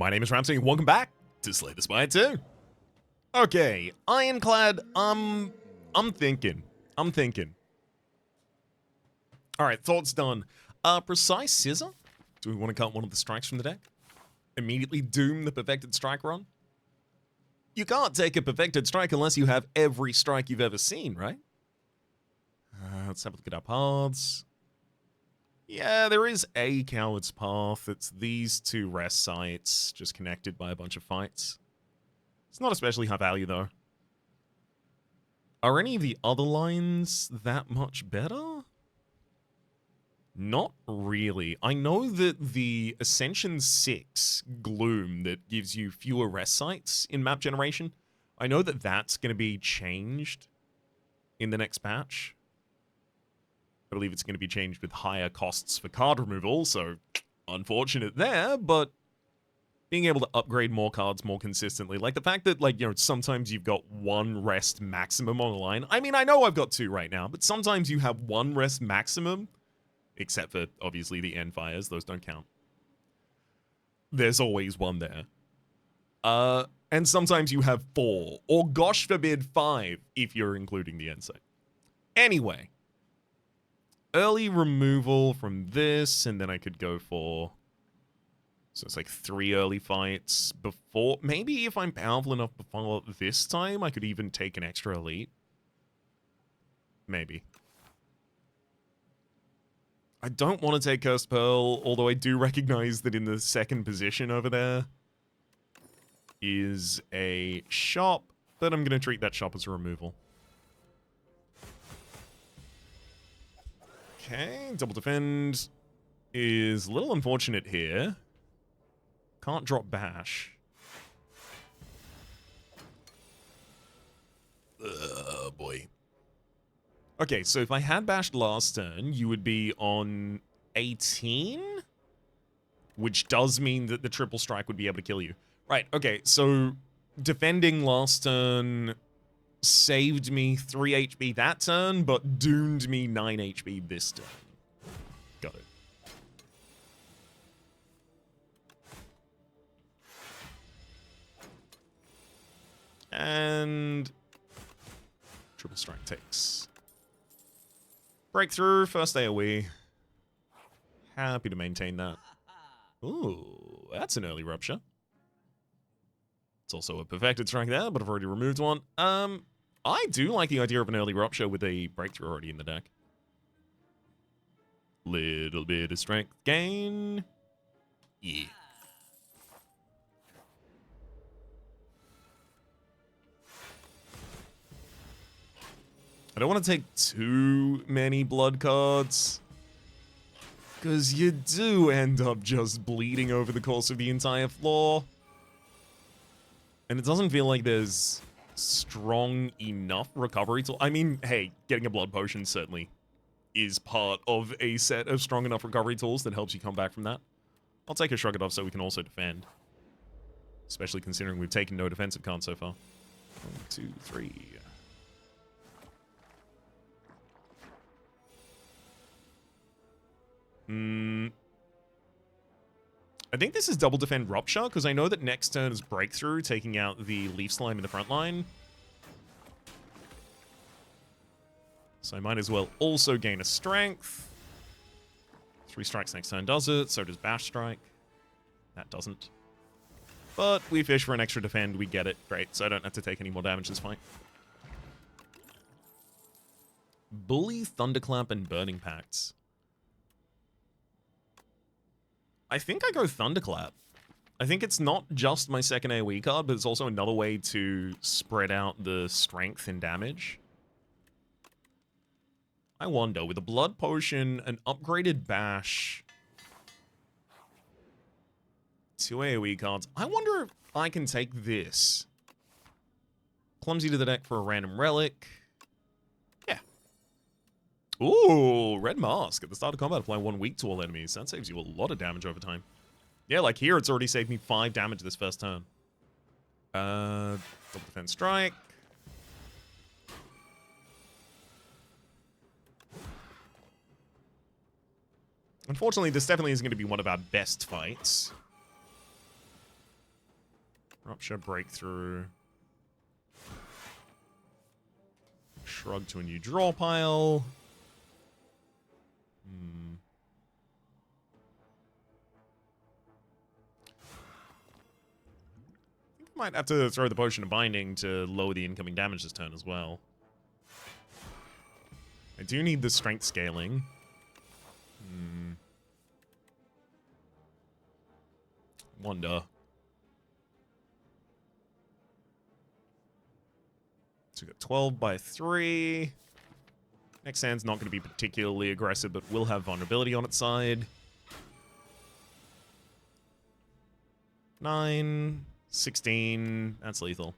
My name is Rhapsody, and welcome back to Slay the Spire 2. Okay, ironclad, I'm thinking. Alright, thoughts done. Precise scissor? Do we want to cut one of the strikes from the deck? Immediately doom the perfected strike run? You can't take a perfected strike unless you have every strike you've ever seen, right? Let's have a look at our paths. Yeah, there is a coward's path. It's these two rest sites, just connected by a bunch of fights. It's not especially high value, though. Are any of the other lines that much better? Not really. I know that the Ascension 6 Gloom that gives you fewer rest sites in map generation, I know that that's going to be changed in the next patch. I believe it's going to be changed with higher costs for card removal, so unfortunate there, but being able to upgrade more cards more consistently, like the fact that, like, you know, sometimes you've got one rest maximum on the line. I mean, I know I've got two right now, but sometimes you have one rest maximum, except for, obviously, the end fires. Those don't count. There's always one there. And sometimes you have four, or gosh forbid, five, if you're including the end site. Anyway. Early removal from this, and then I could go for... So it's like 3 early fights before... Maybe if I'm powerful enough before this time, I could even take an extra elite. Maybe. I don't want to take Cursed Pearl, although I do recognize that in the second position over there is a shop, but I'm going to treat that shop as a removal. Okay, double defend is a little unfortunate here. Can't drop bash. Boy. Okay, so if I had bashed last turn, you would be on 18? Which does mean that the triple strike would be able to kill you. Right, okay, so defending last turn saved me 3 HP that turn, but doomed me 9 HP this turn. Got it. And triple strike takes. Breakthrough, first AoE. Happy to maintain that. Ooh, that's an early rupture. It's also a perfected strike there, but I've already removed one. I do like the idea of an early rupture with a breakthrough already in the deck. Little bit of strength gain. Yeah. I don't want to take too many blood cards, because you do end up just bleeding over the course of the entire floor. And it doesn't feel like there's strong enough recovery tool. I mean, hey, getting a blood potion certainly is part of a set of strong enough recovery tools that helps you come back from that. I'll take a shrug it off so we can also defend. Especially considering we've taken no defensive cards so far. 1, 2, 3. I think this is double defend rupture, because I know that next turn is breakthrough, taking out the leaf slime in the front line. So I might as well also gain a strength. 3 strikes next turn does it, so does bash strike. That doesn't. But we fish for an extra defend, we get it. Great, so I don't have to take any more damage this fight. Bully, Thunderclap, and Burning Pacts. I think I go Thunderclap. I think it's not just my second AoE card, but it's also another way to spread out the strength and damage. I wonder, with a Blood Potion, an upgraded Bash, 2 AoE cards, I wonder if I can take this. Clumsy to the deck for a random relic. Yeah. Ooh, Red Mask. At the start of combat, apply 1 weak to all enemies. That saves you a lot of damage over time. Yeah, like here, it's already saved me 5 damage this first turn. Double defense strike. Unfortunately, this definitely isn't going to be one of our best fights. Rupture, breakthrough. Shrug to a new draw pile. I think I might have to throw the potion of binding to lower the incoming damage this turn as well. I do need the strength scaling. Wonder. So we got 12 by 3. Next hand's not going to be particularly aggressive, but will have vulnerability on its side. 9, 16. That's lethal.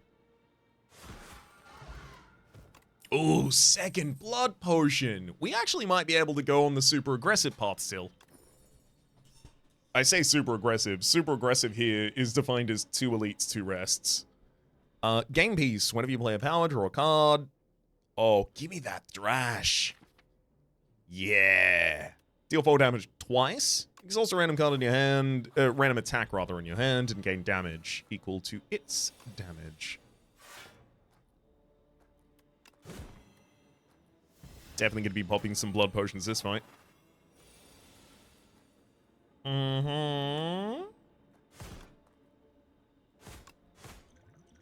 Ooh, second blood potion. We actually might be able to go on the super aggressive path still. I say super aggressive. Super aggressive here is defined as 2 elites, 2 rests. Game piece. Whenever you play a power, draw a card. Oh, give me that thrash. Yeah. Deal 4 damage twice. Exhaust a random card in your hand, random attack rather in your hand, and gain damage equal to its damage. Definitely going to be popping some blood potions this fight.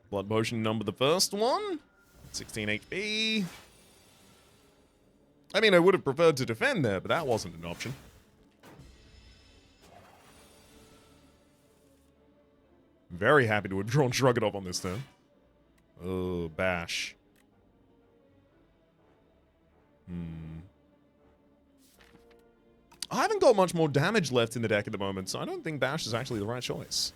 Blood potion number the first one. 16 HP. I mean, I would have preferred to defend there, but that wasn't an option. Very happy to have drawn Shrug It Off on this turn. Oh, bash. I haven't got much more damage left in the deck at the moment, so I don't think bash is actually the right choice.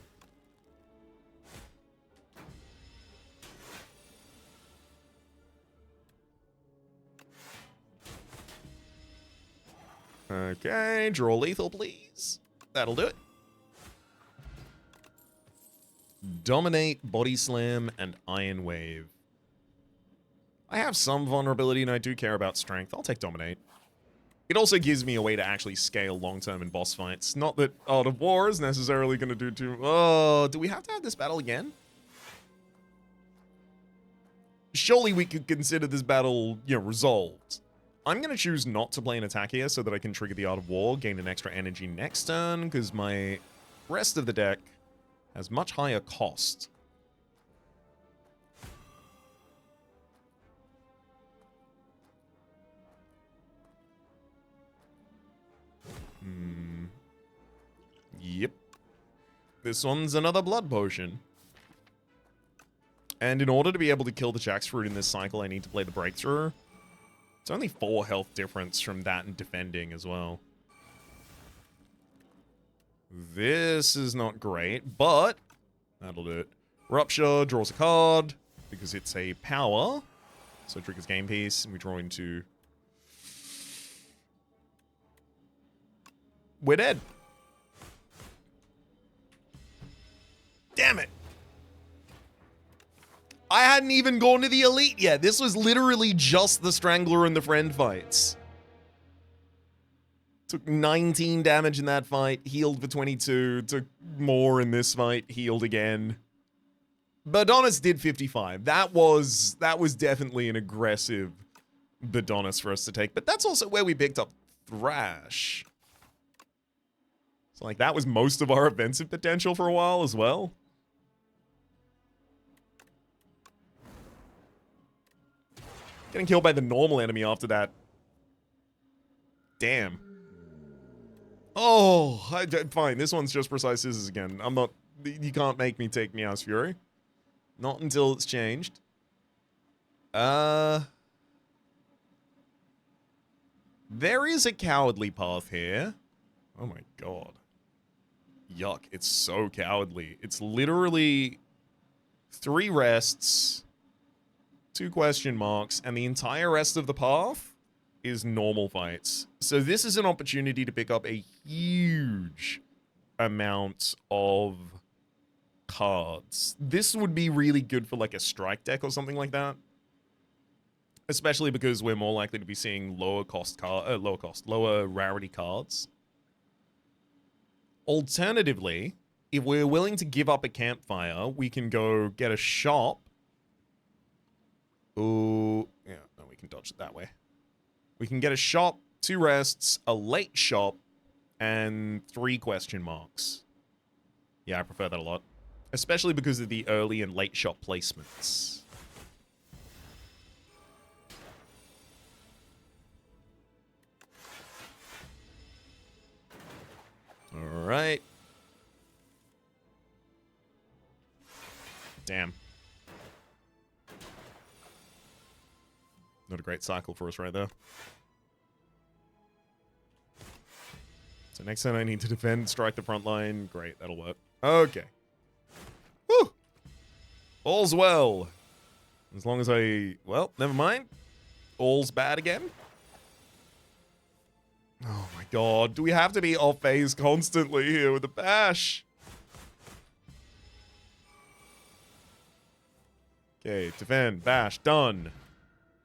Okay, draw lethal, please. That'll do it. Dominate, Body Slam, and Iron Wave. I have some vulnerability and I do care about strength. I'll take Dominate. It also gives me a way to actually scale long-term in boss fights. Not that Art of War is necessarily going to do too... Oh, do we have to have this battle again? Surely we could consider this battle, resolved. I'm going to choose not to play an attack here so that I can trigger the Art of War, gain an extra energy next turn, because my rest of the deck has much higher cost. Yep. This one's another blood potion. And in order to be able to kill the Jackfruit in this cycle, I need to play the breakthrough. It's only 4 health difference from that and defending as well. This is not great, but that'll do it. Rupture draws a card because it's a power. So it triggers game piece, and we draw into... We're dead. Damn it. I hadn't even gone to the elite yet. This was literally just the Strangler and the friend fights. Took 19 damage in that fight, healed for 22, took more in this fight, healed again. Badonis did 55. That was definitely an aggressive Badonis for us to take, but that's also where we picked up Thrash. So like that was most of our offensive potential for a while as well. Getting killed by the normal enemy after that. Damn. Oh, fine. This one's just Precise Scissors again. I'm not... You can't make me take Meow's Fury. Not until it's changed. There is a cowardly path here. Oh my god. Yuck. It's so cowardly. It's literally 3 rests, 2 question marks, and the entire rest of the path is normal fights. So this is an opportunity to pick up a huge amount of cards. This would be really good for like a strike deck or something like that. Especially because we're more likely to be seeing lower rarity cards. Alternatively, if we're willing to give up a campfire, we can go get a shop. Ooh, yeah, no, we can dodge it that way. We can get a shop, 2 rests, a late shop, and 3 question marks. Yeah, I prefer that a lot. Especially because of the early and late shop placements. Alright. Damn. Not a great cycle for us right there. So next time I need to defend, strike the front line. Great, that'll work. Okay. Whew! All's well. As long as I... Well, never mind. All's bad again. Oh my god. Do we have to be off phase constantly here with the bash? Okay, defend, bash, done.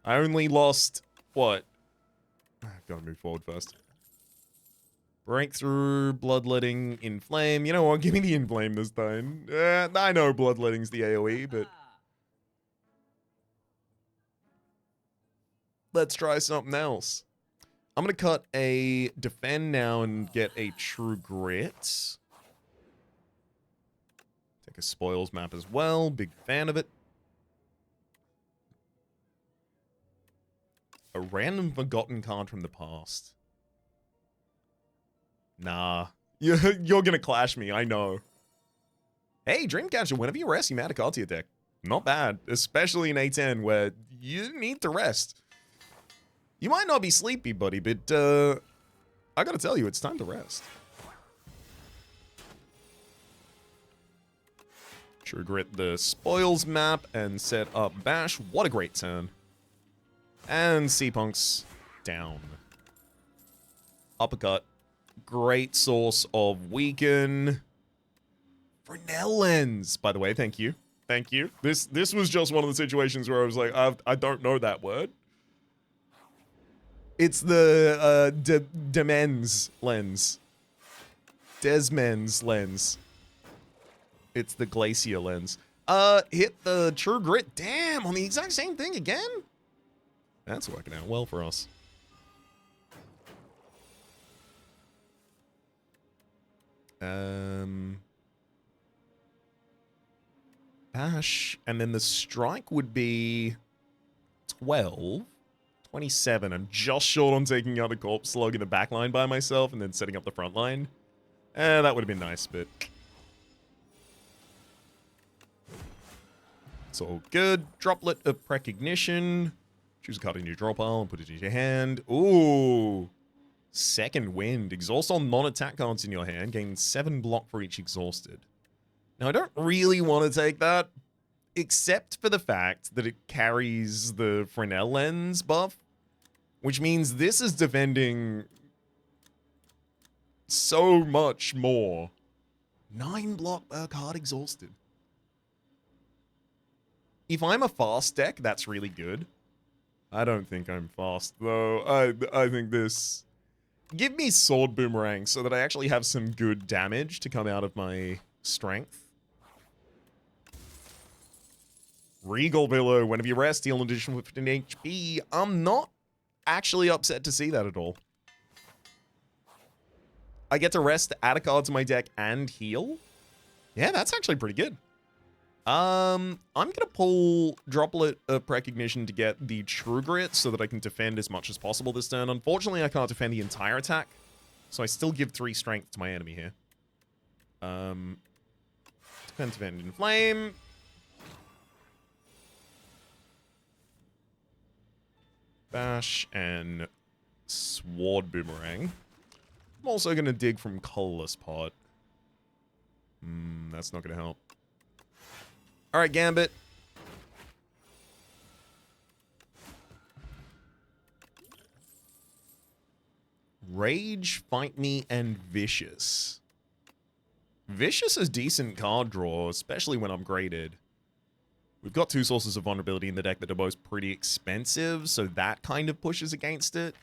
I only lost... What? I've got to move forward first. Breakthrough, bloodletting, inflame. You know what? Give me the inflame this time. I know bloodletting's the AoE, but... Let's try something else. I'm going to cut a defend now and get a true grit. Take a spoils map as well. Big fan of it. A random forgotten card from the past. Nah. You're going to clash me, I know. Hey, Dreamcatcher, whenever you rest, you add a card to your deck. Not bad. Especially in A10 where you need to rest. You might not be sleepy, buddy, but I gotta tell you, it's time to rest. True Grit the spoils map and set up bash. What a great turn. And C-Punks down. Uppercut. Great source of weaken. Fresnel Lens, by the way, thank you. Thank you. This was just one of the situations where I was like, I don't know that word. It's the Demens lens. Desmens lens. It's the Glacier lens. Hit the True Grit. Damn, on the exact same thing again? That's working out well for us. Bash. And then the strike would be 12. 27. I'm just short on taking out a corpse slug in the back line by myself and then setting up the front line. That would have been nice, but... It's all good. Droplet of Precognition. Choose a card in your draw pile and put it in your hand. Ooh. Second Wind. Exhaust all non-attack cards in your hand. Gain 7 block for each exhausted. Now, I don't really want to take that. Except for the fact that it carries the Fresnel Lens buff. Which means this is defending so much more. 9 block per card exhausted. If I'm a fast deck, that's really good. I don't think I'm fast, though. I think this... Give me Sword Boomerang so that I actually have some good damage to come out of my strength. Regal Billow, whenever you rest, deal an additional 15 HP. I'm not actually upset to see that at all. I get to rest, add a card to my deck, and heal? Yeah, that's actually pretty good. I'm gonna pull Droplet of Precognition to get the True Grit so that I can defend as much as possible this turn. Unfortunately, I can't defend the entire attack, so I still give 3 strength to my enemy here. Defend, Inflame. Bash and Sword Boomerang. I'm also going to dig from Colorless Pot. That's not going to help. Alright, Gambit. Rage, Fight Me, and Vicious. Vicious is decent card draw, especially when upgraded. We've got 2 sources of vulnerability in the deck that are both pretty expensive, so that kind of pushes against it.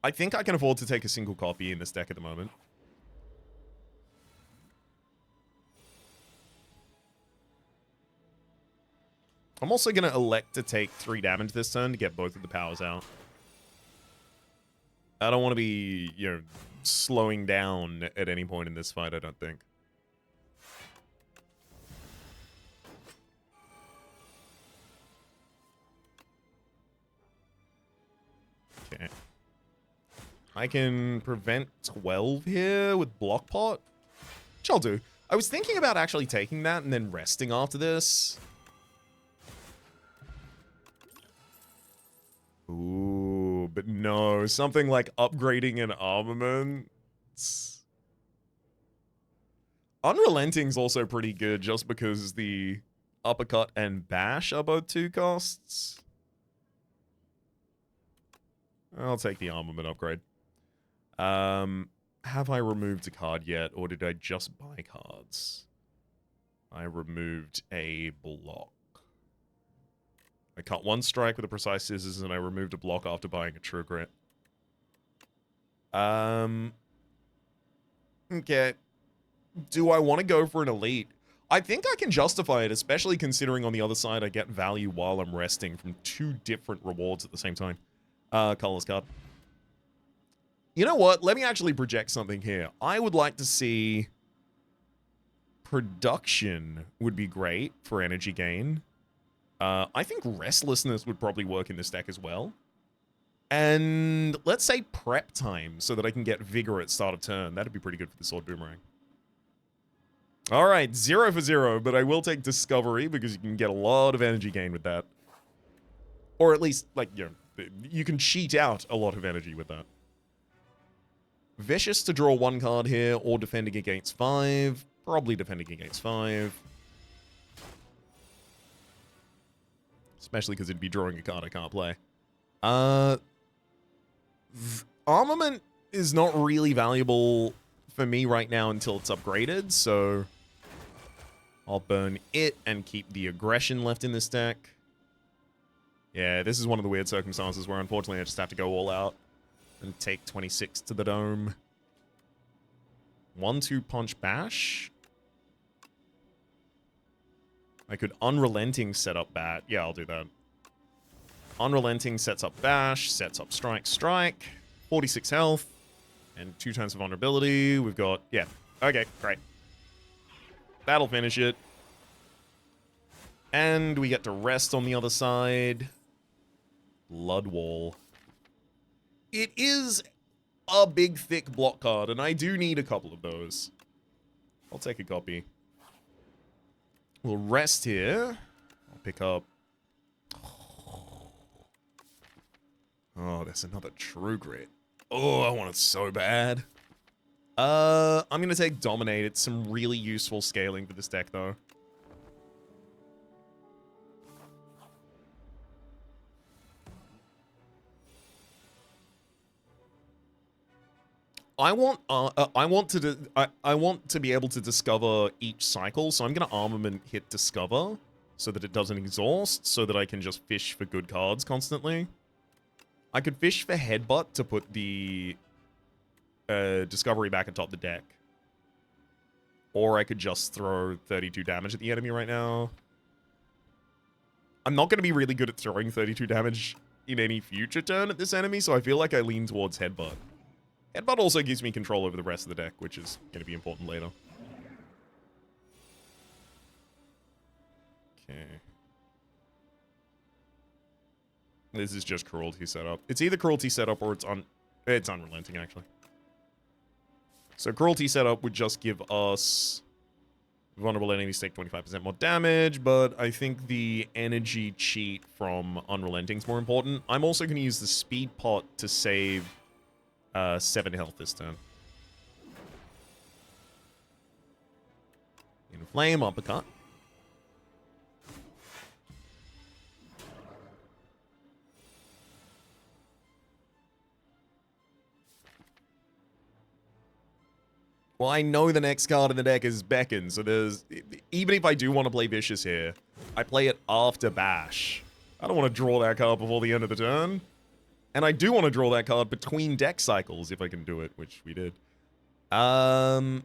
I think I can afford to take a single copy in this deck at the moment. I'm also going to elect to take 3 damage this turn to get both of the powers out. I don't want to be, you know, slowing down at any point in this fight, I don't think. Okay. I can prevent 12 here with Block Pot, which I'll do. I was thinking about actually taking that and then resting after this. Ooh, but no, something like upgrading an armament. Unrelenting's also pretty good just because the uppercut and bash are both 2 costs. I'll take the armament upgrade. Have I removed a card yet, or did I just buy cards? I removed a block. I cut 1 strike with a precise scissors, and I removed a block after buying a true grit. Okay. Do I want to go for an elite? I think I can justify it, especially considering on the other side I get value while I'm resting from 2 different rewards at the same time. Colorless card. You know what? Let me actually project something here. I would like to see... Production would be great for energy gain. I think Restlessness would probably work in this deck as well. And let's say Prep Time, so that I can get Vigor at start of turn. That'd be pretty good for the Sword Boomerang. Alright, 0 for 0, but I will take Discovery, because you can get a lot of energy gain with that. Or at least, like, you know, you can cheat out a lot of energy with that. Vicious to draw 1 card here, or defending against 5. Probably defending against 5. Especially because it'd be drawing a card I can't play. Armament is not really valuable for me right now until it's upgraded, so... I'll burn it and keep the aggression left in this deck. Yeah, this is one of the weird circumstances where unfortunately I just have to go all out and take 26 to the dome. 1-2 punch bash. I could Unrelenting set up bat. Yeah, I'll do that. Unrelenting sets up bash, sets up strike, strike. 46 health. And 2 turns of vulnerability. We've got... Yeah. Okay, great. That'll finish it. And we get to rest on the other side. Blood Wall. It is a big, thick block card, and I do need a couple of those. I'll take a copy. We'll rest here. I'll pick up... Oh, there's another True Grit. Oh, I want it so bad. I'm going to take Dominate. It's some really useful scaling for this deck, though. I want to be able to discover each cycle, so I'm going to Armament hit Discover so that it doesn't exhaust, so that I can just fish for good cards constantly. I could fish for Headbutt to put the Discovery back atop the deck. Or I could just throw 32 damage at the enemy right now. I'm not going to be really good at throwing 32 damage in any future turn at this enemy, so I feel like I lean towards Headbutt. Headbutt also gives me control over the rest of the deck, which is going to be important later. Okay. This is just Cruelty setup. It's either Cruelty setup or it's Unrelenting, actually. So Cruelty setup would just give us vulnerable enemies take 25% more damage, but I think the energy cheat from Unrelenting is more important. I'm also going to use the Speed Pot to save 7 health this turn. Inflame, uppercut. Well, I know the next card in the deck is Beckon, so there's... Even if I do want to play Vicious here, I play it after Bash. I don't want to draw that card before the end of the turn. And I do want to draw that card between deck cycles, if I can do it, which we did. I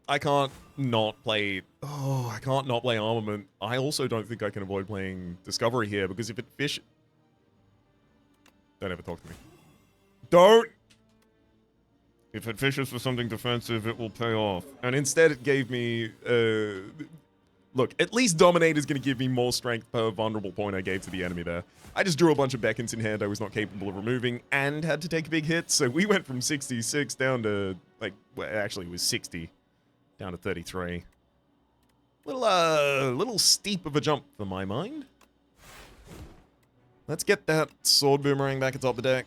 I can't not play... Oh, I can't not play Armament. I also don't think I can avoid playing Discovery here, because if it fish... Don't ever talk to me. Don't! If it fishes for something defensive, it will pay off. And instead it gave me... Look, at least Dominate is going to give me more strength per vulnerable point I gave to the enemy there. I just drew a bunch of beacons in hand I was not capable of removing and had to take a big hit, so we went from 66 down to, like, well, actually it was 60, down to 33. Little steep of a jump for my mind. Let's get that Sword Boomerang back atop the deck.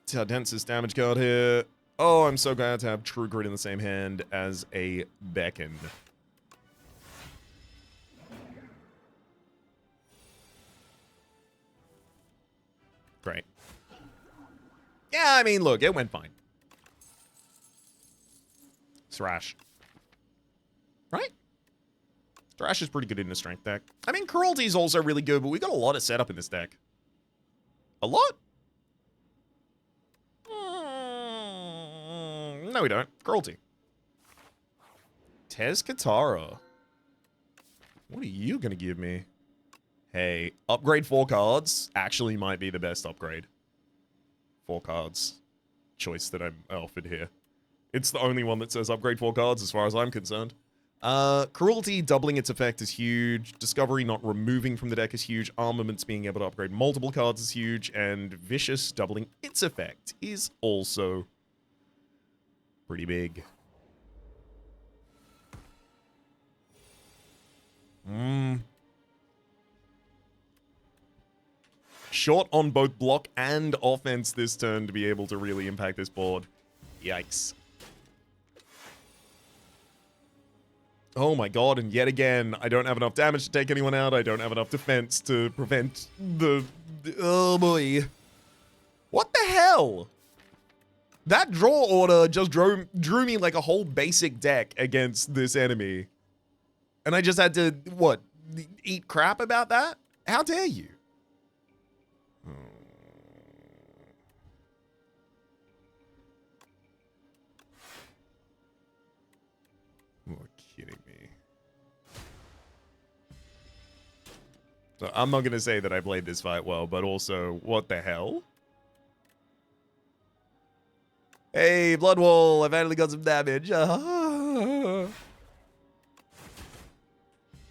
It's our densest damage card here. Oh, I'm so glad to have True Grit in the same hand as a beacon. Great. Yeah, I mean, look, it went fine. Thrash. Right? Thrash is pretty good in the strength deck. I mean, Cruelty is also really good, but we got a lot of setup in this deck. A lot? No, we don't. Cruelty. Tez Katara. What are you gonna give me? Hey, upgrade 4 cards actually might be the best upgrade. 4 cards. Choice that I'm offered here. It's the only one that says upgrade 4 cards as far as I'm concerned. Cruelty doubling its effect is huge. Discovery not removing from the deck is huge. Armaments being able to upgrade multiple cards is huge. And Vicious doubling its effect is also pretty big. Short on both block and offense this turn to be able to really impact this board. Yikes. Oh my god, and yet again, I don't have enough damage to take anyone out. I don't have enough defense to prevent the oh boy. What the hell? That draw order just drew me like a whole basic deck against this enemy. And I just had to, what, eat crap about that? How dare you? You're kidding me. So I'm not going to say that I played this fight well, but also, what the hell? Hey, Blood Wall, I finally got some damage.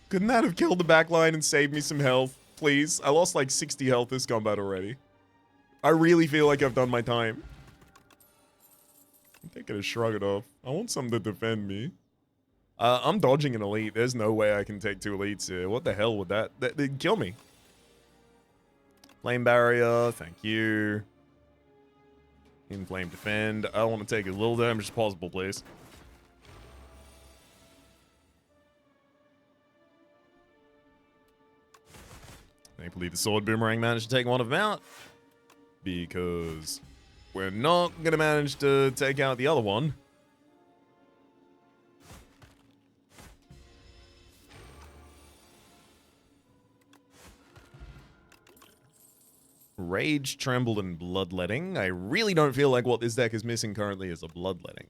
Couldn't that have killed the backline and saved me some health, please? I lost like 60 health this combat already. I really feel like I've done my time. I'm taking a shrug it off. I want something to defend me. I'm dodging an elite. There's no way I can take 2 elites here. What the hell would that? They'd kill me. Flame barrier, thank you. Inflame defend. I want to take as little damage as possible, please. Thankfully, the Sword Boomerang managed to take one of them out. Because we're not going to manage to take out the other one. Rage, Tremble, and Bloodletting. I really don't feel like what this deck is missing currently is a Bloodletting.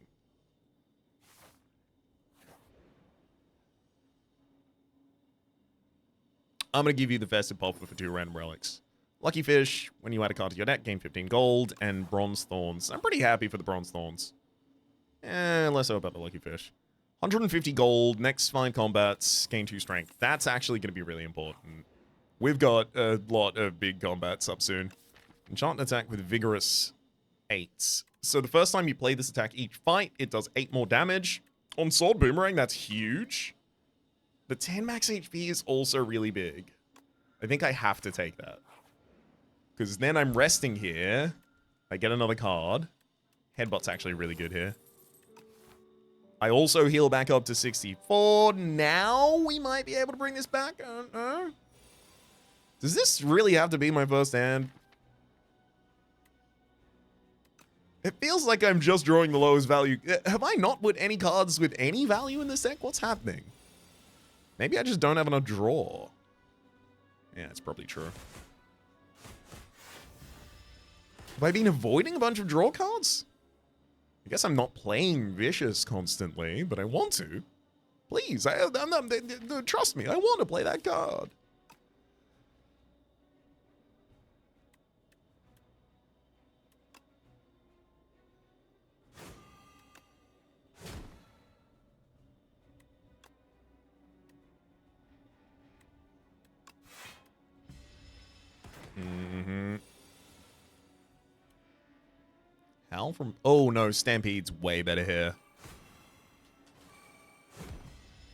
I'm going to give you the Festive Pulper for 2 random relics. Lucky Fish, when you add a card to your deck, gain 15 gold, and Bronze Thorns. I'm pretty happy for the Bronze Thorns. Less so about the Lucky Fish. 150 gold, next 5 combats, gain 2 strength. That's actually going to be really important. We've got a lot of big combats up soon. Enchantment attack with Vigorous 8. So the first time you play this attack each fight, it does 8 more damage. On Sword Boomerang, that's huge. The 10 max HP is also really big. I think I have to take that. Because then I'm resting here. I get another card. Headbutt's actually really good here. I also heal back up to 64. Now we might be able to bring this back. Does this really have to be my first hand? It feels like I'm just drawing the lowest value. Have I not put any cards with any value in this deck? What's happening? Maybe I just don't have enough draw. Yeah, it's probably true. Have I been avoiding a bunch of draw cards? I guess I'm not playing Vicious constantly, but I want to. Please, trust me, I want to play that card. Hal from... Oh, no, Stampede's way better here.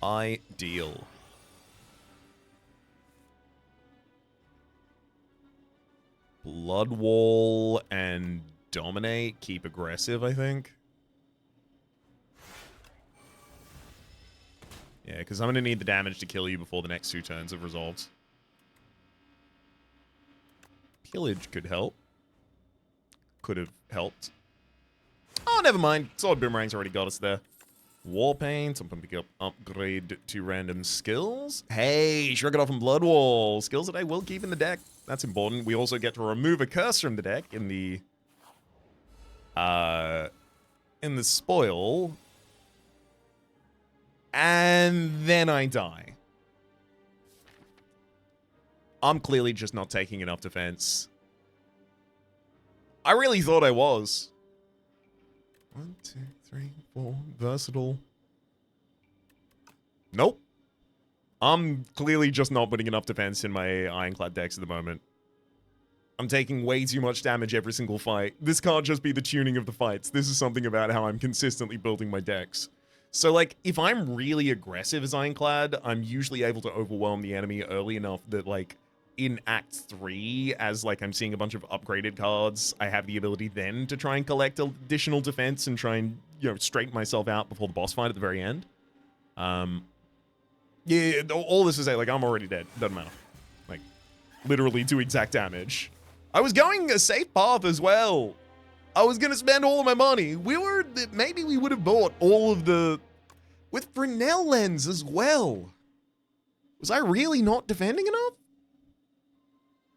Ideal. Blood Wall and Dominate. Keep aggressive, I think. Yeah, because I'm going to need the damage to kill you before the next 2 turns have resolved. Pillage could help. Could have helped. Oh, never mind. Sword Boomerang's already got us there. Warpaint. I'm going to pick up upgrade to random skills. Hey, Shrug It Off and Blood Wall. Skills that I will keep in the deck. That's important. We also get to remove a curse from the deck in the spoil. And then I die. I'm clearly just not taking enough defense. I really thought I was. 1, 2, 3, 4. Versatile. Nope. I'm clearly just not putting enough defense in my ironclad decks at the moment. I'm taking way too much damage every single fight. This can't just be the tuning of the fights. This is something about how I'm consistently building my decks. So, like, if I'm really aggressive as ironclad, I'm usually able to overwhelm the enemy early enough that, like, in Act 3, as, like, I'm seeing a bunch of upgraded cards, I have the ability then to try and collect additional defense and try and, you know, straighten myself out before the boss fight at the very end. Yeah, all this to say, like, I'm already dead. Doesn't matter. Like, literally 2 exact damage. I was going a safe path as well. I was gonna spend all of my money. Maybe we would have bought all of the... With Brunel Lens as well. Was I really not defending enough?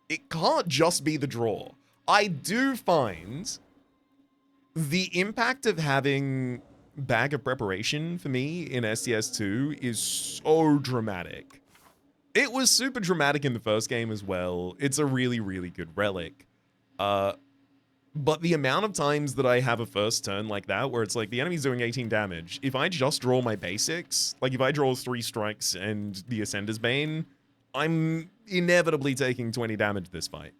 It can't just be the draw. I do find the impact of having Bag of Preparation for me in STS2 is so dramatic. It was super dramatic in the first game as well. It's a really, really good relic. But the amount of times that I have a first turn like that, where it's like the enemy's doing 18 damage, if I just draw my basics, like if I draw 3 strikes and the Ascender's Bane, I'm inevitably taking 20 damage this fight.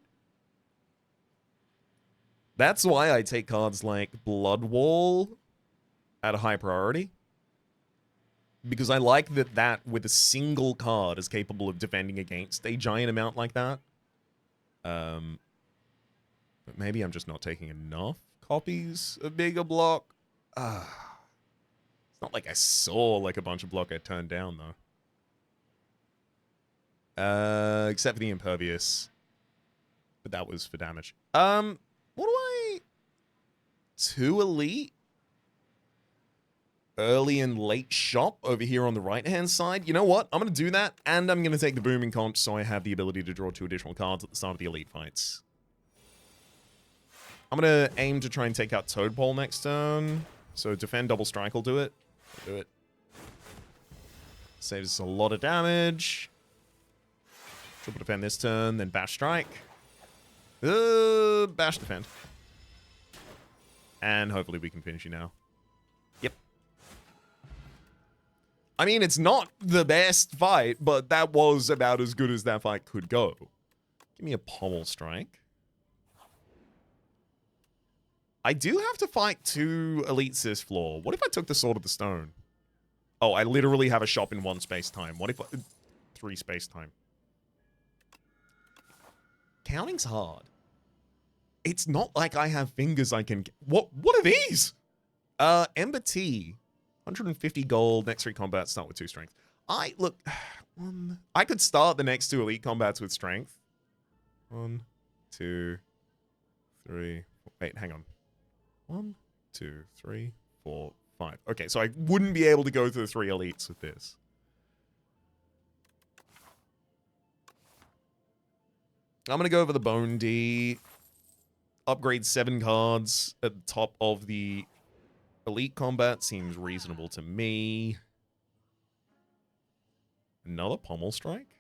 That's why I take cards like Blood Wall at a high priority. Because I like that with a single card is capable of defending against a giant amount like that. But maybe I'm just not taking enough copies of Bigger Block. It's not like I saw like a bunch of block I turned down though. Except for the Impervious. But that was for damage. What do I... 2 Elite? Early and late shop over here on the right-hand side. You know what? I'm going to do that, and I'm going to take the Booming Conch so I have the ability to draw 2 additional cards at the start of the Elite fights. I'm going to aim to try and take out Toadpole next turn. So defend double strike will do it. Do it. Saves us a lot of damage. Triple defend this turn, then bash strike. Bash defend. And hopefully we can finish you now. Yep. I mean, it's not the best fight, but that was about as good as that fight could go. Give me a pommel strike. I do have to fight 2 Elite Sis Floor. What if I took the Sword of the Stone? Oh, I literally have a shop in 1 space-time. What if 3 space-time? Counting's hard. It's not like I have fingers I can... What are these? Ember Tea. 150 gold. Next 3 combats start with 2 strength. Look... I could start the next 2 Elite combats with strength. 1, 2, 3... Wait, hang on. 1, 2, 3, 4, 5. Okay, so I wouldn't be able to go through the 3 Elites with this. I'm going to go over the Bone D. Upgrade 7 cards at the top of the Elite combat seems reasonable to me. Another pommel strike?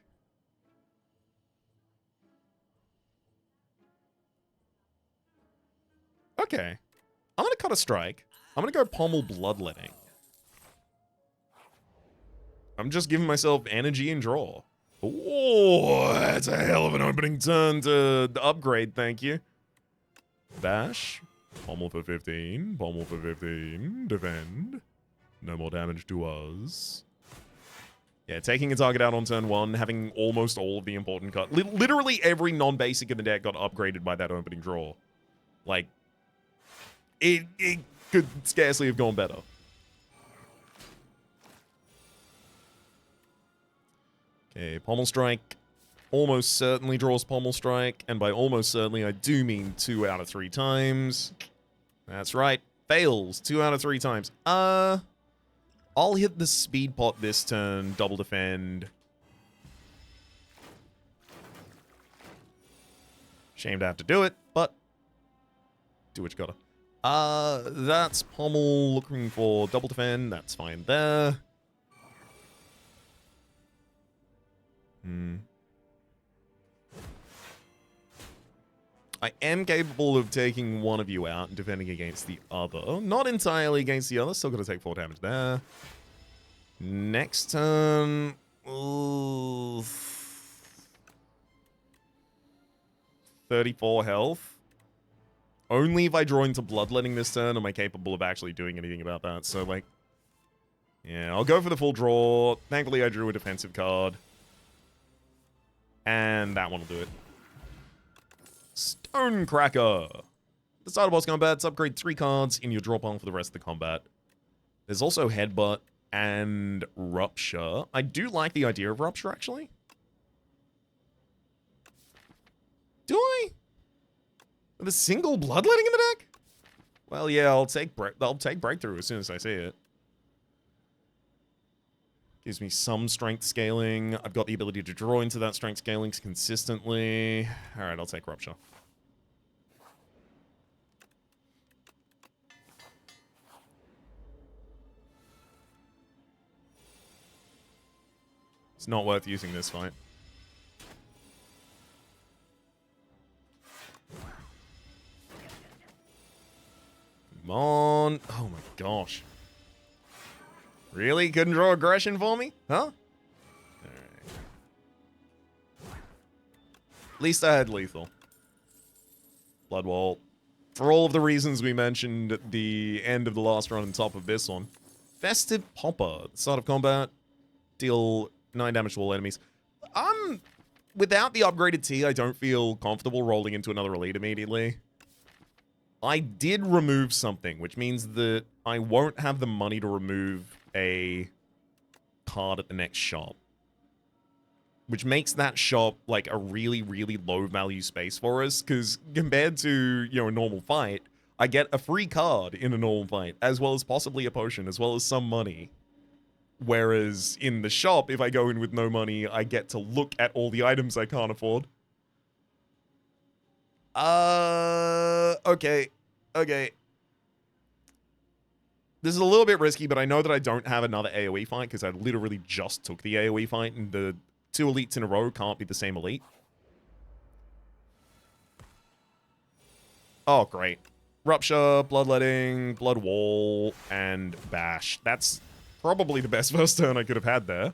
Okay. I'm going to cut a strike. I'm going to go pommel bloodletting. I'm just giving myself energy and draw. Oh, that's a hell of an opening turn to upgrade, thank you. Bash. Pommel for 15. Pommel for 15. Defend. No more damage to us. Yeah, taking a target out on turn 1, having almost all of the important cards. Literally every non-basic in the deck got upgraded by that opening draw. Like, it could scarcely have gone better. Okay, Pommel Strike almost certainly draws Pommel Strike, and by almost certainly I do mean 2 out of 3 times. That's right, fails 2 out of 3 times. I'll hit the speed pot this turn, double defend. Shame to have to do it, but do what you gotta. That's Pommel looking for double defend, that's fine there. I am capable of taking one of you out and defending against the other. Not entirely against the other, still gotta take 4 damage there. Next turn... Ooh, 34 health. Only if I draw into Bloodletting this turn am I capable of actually doing anything about that. So, like... Yeah, I'll go for the full draw. Thankfully, I drew a defensive card. And that one will do it. Stonecracker. The start of boss combat, upgrade 3 cards in your draw pile for the rest of the combat. There's also Headbutt and Rupture. I do like the idea of Rupture, actually. Do I? With a single Bloodletting in the deck? Well, yeah, I'll take Breakthrough as soon as I see it. Gives me some strength scaling. I've got the ability to draw into that strength scaling consistently. Alright, I'll take Rupture. It's not worth using this fight. Come on. Oh my gosh. Really? Couldn't draw aggression for me? Huh? Alright. At least I had lethal. Bloodwall. For all of the reasons we mentioned at the end of the last run on top of this one. Festive Popper. Start of combat. Deal 9 damage to all enemies. Without the upgraded T, I don't feel comfortable rolling into another elite immediately. I did remove something, which means that I won't have the money to remove a card at the next shop. Which makes that shop like a really, really low value space for us, because compared to, you know, a normal fight, I get a free card in a normal fight, as well as possibly a potion, as well as some money. Whereas in the shop, if I go in with no money, I get to look at all the items I can't afford. Okay. This is a little bit risky, but I know that I don't have another AoE fight, because I literally just took the AoE fight, and the 2 elites in a row can't be the same elite. Oh, great. Rupture, Bloodletting, Blood Wall, and Bash. That's probably the best first turn I could have had there.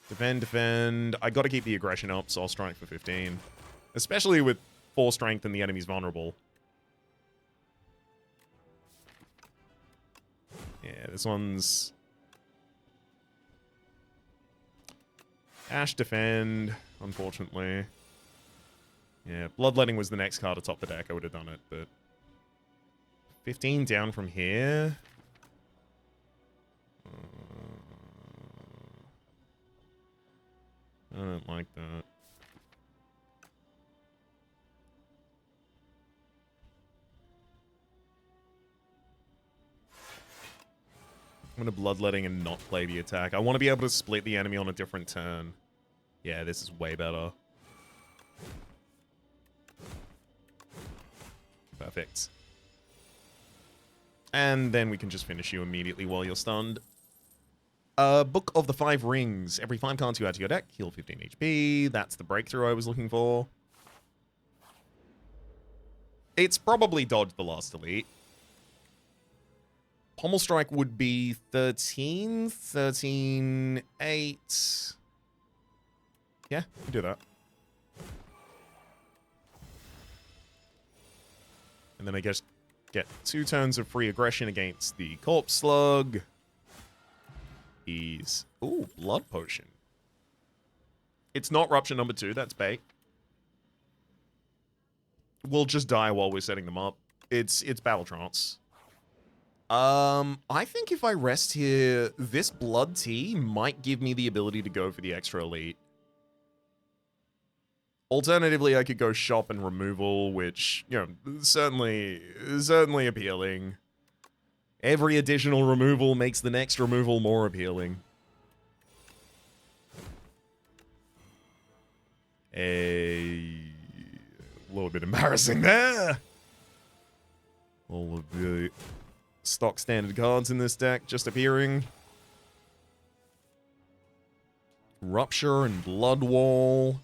Defend. I gotta keep the aggression up, so I'll strike for 15. Especially with 4 strength and the enemy's vulnerable. Yeah, this one's... Ash defend, unfortunately. Yeah, Bloodletting was the next card atop the deck. I would have done it, but... 15 down from here. I don't like that. I'm going to Bloodletting and not play the attack. I want to be able to split the enemy on a different turn. Yeah, this is way better. Perfect. And then we can just finish you immediately while you're stunned. Book of the Five Rings. Every 5 cards you add to your deck, heal 15 HP. That's the breakthrough I was looking for. It's probably dodged the last elite. Pommel Strike would be 13, 13, 8. Yeah, we can do that. And then I guess get 2 turns of free aggression against the Corpse Slug. He's... Ooh, Blood Potion. It's not Rupture number 2, that's bait. We'll just die while we're setting them up. It's Battle Trance. I think if I rest here, this Blood Tea might give me the ability to go for the extra elite. Alternatively, I could go shop and removal, which, you know, certainly appealing. Every additional removal makes the next removal more appealing. A little bit embarrassing there. All of the stock standard cards in this deck just appearing. Rupture and Blood Wall.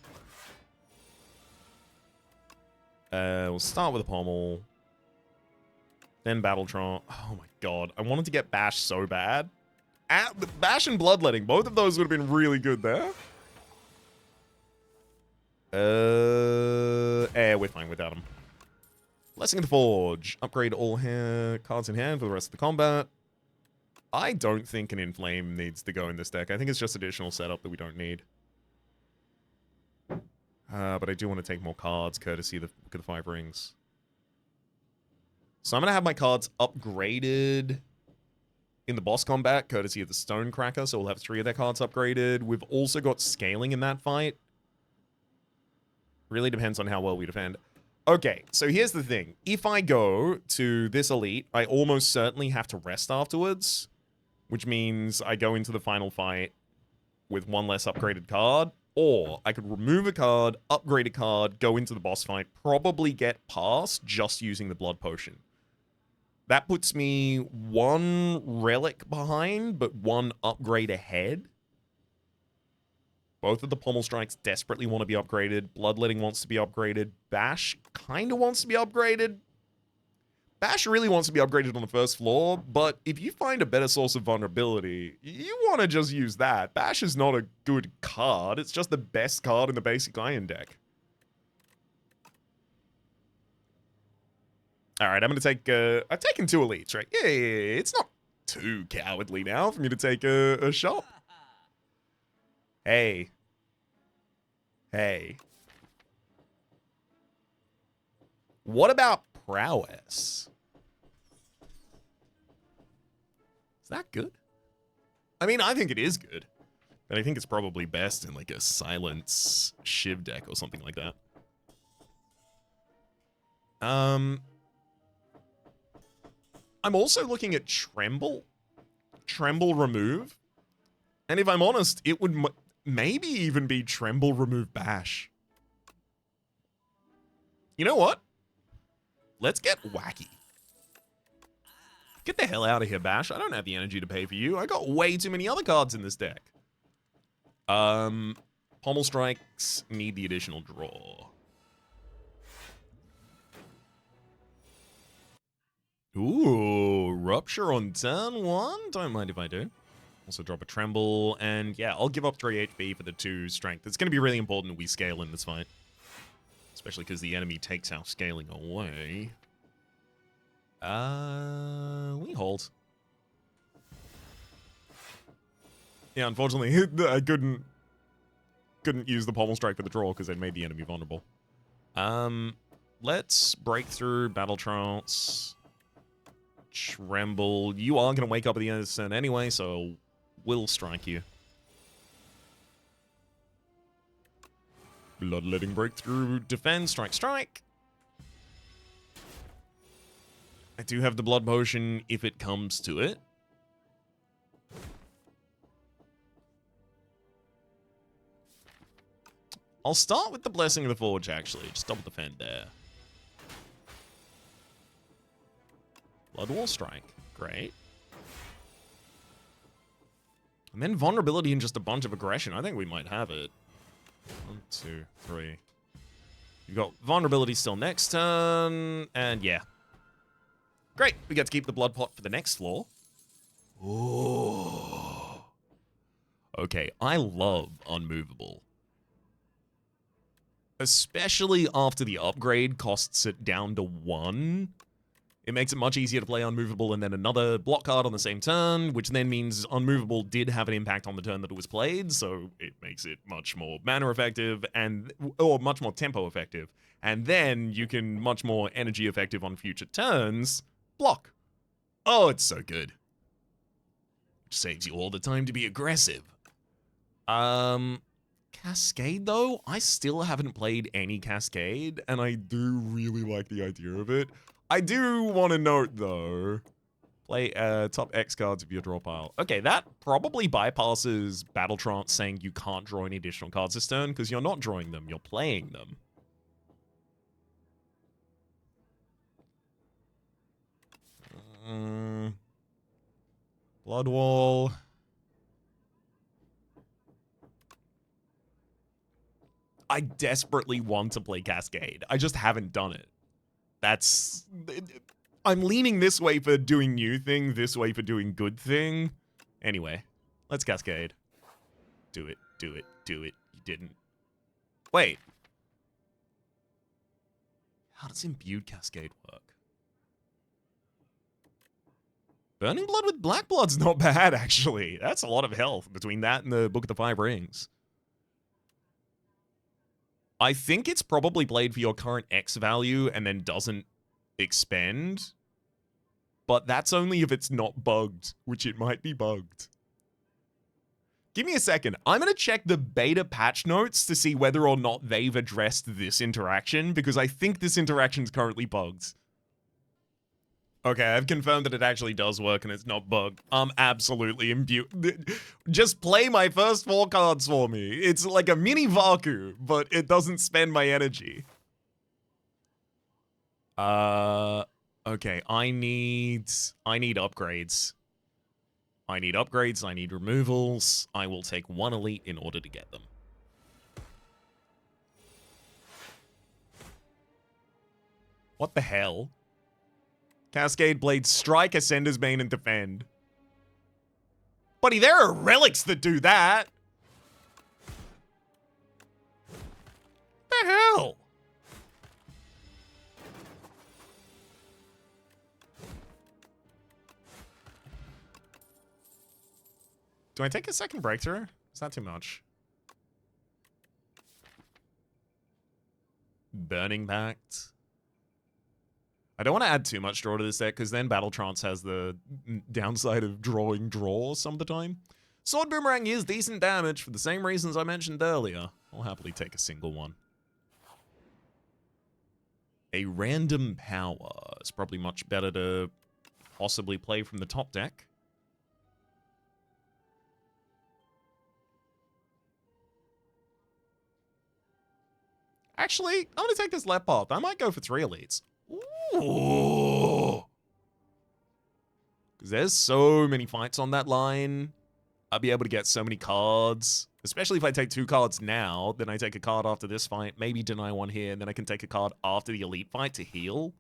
We'll start with a Pommel. Then Battletron. Oh my god. I wanted to get Bash so bad. Bash and Bloodletting. Both of those would have been really good there. We're fine without them. Blessing of the Forge. Upgrade all cards in hand for the rest of the combat. I don't think an Inflame needs to go in this deck. I think it's just additional setup that we don't need. But I do want to take more cards, courtesy of the Book of the Five Rings. So I'm going to have my cards upgraded in the boss combat, courtesy of the Stonecracker, so we'll have 3 of their cards upgraded. We've also got scaling in that fight. Really depends on how well we defend. Okay, so here's the thing. If I go to this elite, I almost certainly have to rest afterwards, which means I go into the final fight with 1 less upgraded card. Or I could remove a card, upgrade a card, go into the boss fight, probably get past just using the Blood Potion. That puts me 1 relic behind, but 1 upgrade ahead. Both of the Pommel Strikes desperately want to be upgraded. Bloodletting wants to be upgraded. Bash kind of wants to be upgraded. Bash really wants to be upgraded on the first floor, but if you find a better source of vulnerability, you want to just use that. Bash is not a good card. It's just the best card in the basic Iron deck. Alright, I'm going to take... I've taken 2 elites, right? Yeah, it's not too cowardly now for me to take a shot. Hey. Hey. What about Prowess? Is that good? I mean, I think it is good. But I think it's probably best in like a Silence Shiv deck or something like that. I'm also looking at Tremble. Tremble Remove. And if I'm honest, it would maybe even be Tremble Remove Bash. You know what? Let's get wacky. Get the hell out of here, Bash. I don't have the energy to pay for you. I got way too many other cards in this deck. Pommel Strikes need the additional draw. Ooh, Rupture on turn 1? Don't mind if I do. Also drop a Tremble, and yeah, I'll give up 3 HP for the 2 Strength. It's going to be really important that we scale in this fight. Especially because the enemy takes our scaling away. We hold. Yeah, unfortunately, I couldn't use the Pommel Strike for the draw because it made the enemy vulnerable. Let's break through Battle Trance. Tremble. You are going to wake up at the end of the turn anyway, so we'll strike you. Bloodletting breakthrough, defend, strike, strike. I do have the Blood Potion if it comes to it. I'll start with the Blessing of the Forge, actually. Just double defend there. Blood Wall Strike. Great. And then vulnerability and just a bunch of aggression. I think we might have it. 1, 2, 3. You've got vulnerability still next turn. And yeah. Great. We get to keep the blood pot for the next floor. Ooh. Okay, I love unmovable. Especially after the upgrade costs it down to 1. It makes it much easier to play unmovable and then another block card on the same turn, which then means unmovable did have an impact on the turn that it was played, so it makes it much more mana effective or much more tempo effective. And then you can much more energy effective on future turns. Block. Oh, it's so good. Which saves you all the time to be aggressive. Cascade, though? I still haven't played any Cascade, and I do really like the idea of it. I do want to note, though, play top X cards of your draw pile. Okay, that probably bypasses Battle Trance saying you can't draw any additional cards this turn, because you're not drawing them, you're playing them. Blood Wall. I desperately want to play Cascade. I just haven't done it. I'm leaning this way for doing new thing, this way for doing good thing. Anyway, let's Cascade. Do it, do it, do it. You didn't. Wait. How does Imbued Cascade work? Burning Blood with Black Blood's not bad, actually. That's a lot of health between that and the Book of the Five Rings. I think it's probably played for your current X value and then doesn't expend. But that's only if it's not bugged, which it might be bugged. Give me a second. I'm going to check the beta patch notes to see whether or not they've addressed this interaction, because I think this interaction is currently bugged. Okay, I've confirmed that it actually does work and it's not bugged. I'm absolutely imbued. Just play my first 4 cards for me. It's like a mini Vaku, but it doesn't spend my energy. Okay, I need upgrades. I need upgrades, I need removals. I will take 1 elite in order to get them. What the hell? Cascade Blade, Strike, Ascender's Bane, and Defend. Buddy, there are relics that do that. What the hell? Do I take a second breakthrough? Is that too much? Burning Pact. I don't want to add too much draw to this deck, because then Battle Trance has the downside of drawing draw some of the time. Sword Boomerang is decent damage for the same reasons I mentioned earlier. I'll happily take a single one. A Random Power is probably much better to possibly play from the top deck. Actually, I'm going to take this left path. I might go for 3 elites. Ooh. Because there's so many fights on that line. I'll be able to get so many cards. Especially if I take 2 cards now, then I take a card after this fight, maybe deny 1 here, and then I can take a card after the elite fight to heal.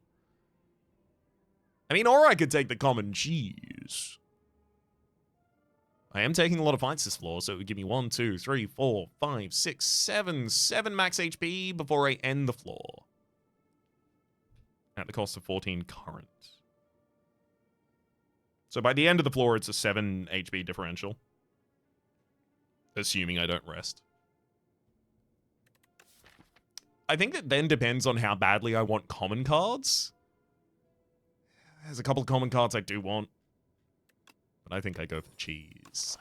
I mean, or I could take the common cheese. I am taking a lot of fights this floor, so it would give me 1, 2, 3, 4, 5, 6, 7 max HP before I end the floor. At the cost of 14 current. So by the end of the floor, it's a 7 HP differential. Assuming I don't rest. I think that then depends on how badly I want common cards. There's a couple of common cards I do want. But I think I go for the cheese.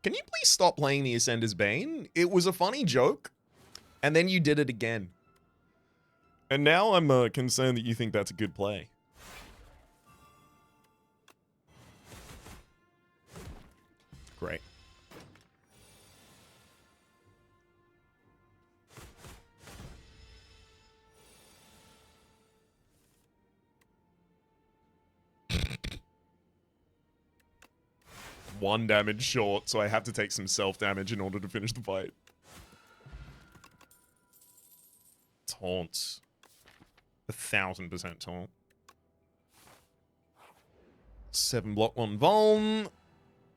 Can you please stop playing the Ascender's Bane? It was a funny joke, and then you did it again. And now I'm concerned that you think that's a good play. Great. 1 damage short, so I have to take some self-damage in order to finish the fight. Taunt. 1000% taunt. 7 block, 1 vuln.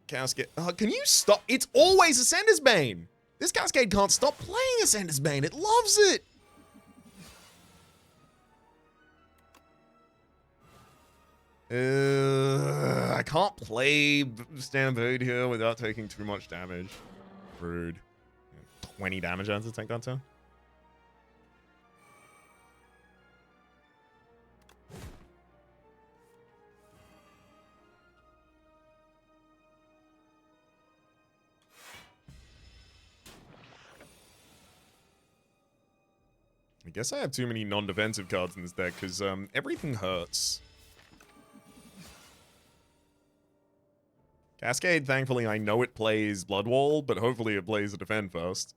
Cascade. Can you stop? It's always Ascender's Bane. This Cascade can't stop playing Ascender's Bane. It loves it. I can't play Stampede here without taking too much damage. Rude. 20 damage I have to take that turn. I guess I have too many non-defensive cards in this deck, because everything hurts. Cascade, thankfully, I know it plays Blood Wall, but hopefully it plays a defend first.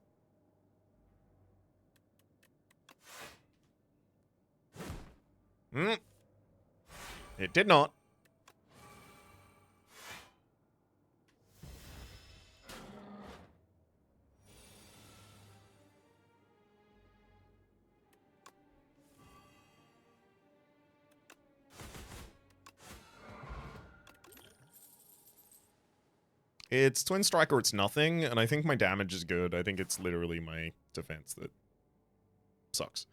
It did not. It's Twin Strike or it's nothing, and I think my damage is good. I think it's literally my defense that sucks.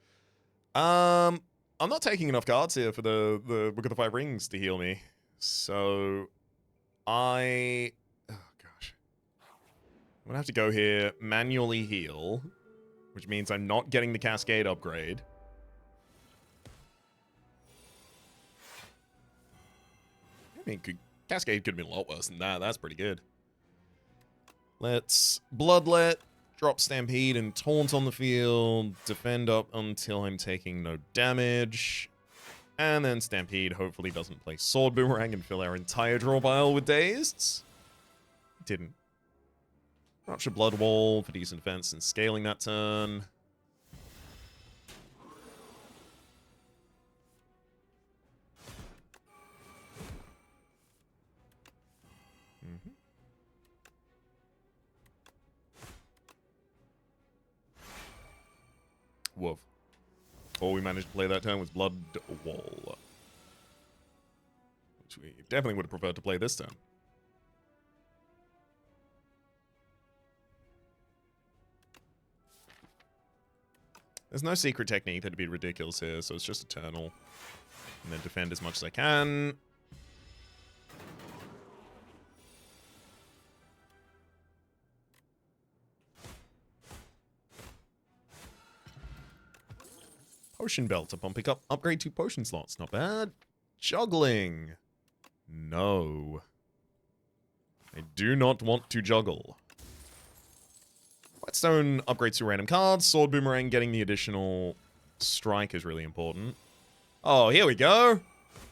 I'm not taking enough cards here for the Book of the Five Rings to heal me. So oh gosh. I'm gonna have to go here, manually heal, which means I'm not getting the Cascade upgrade. I mean, Cascade could have been a lot worse than that. That's pretty good. Let's Bloodlet, drop Stampede and Taunt on the field, defend up until I'm taking no damage, and then Stampede hopefully doesn't play Sword Boomerang and fill our entire draw pile with Dazed. Didn't. Rupture Blood Wall for decent defense and scaling that turn. Woof. All we managed to play that turn was Blood Wall. Which we definitely would have preferred to play this turn. There's no secret technique that'd be ridiculous here, so it's just Eternal. And then defend as much as I can. Potion Belt upon pickup. Upgrade 2 potion slots. Not bad. Juggling. No. I do not want to juggle. Whitestone upgrades 2 random cards. Sword Boomerang getting the additional strike is really important. Oh, here we go.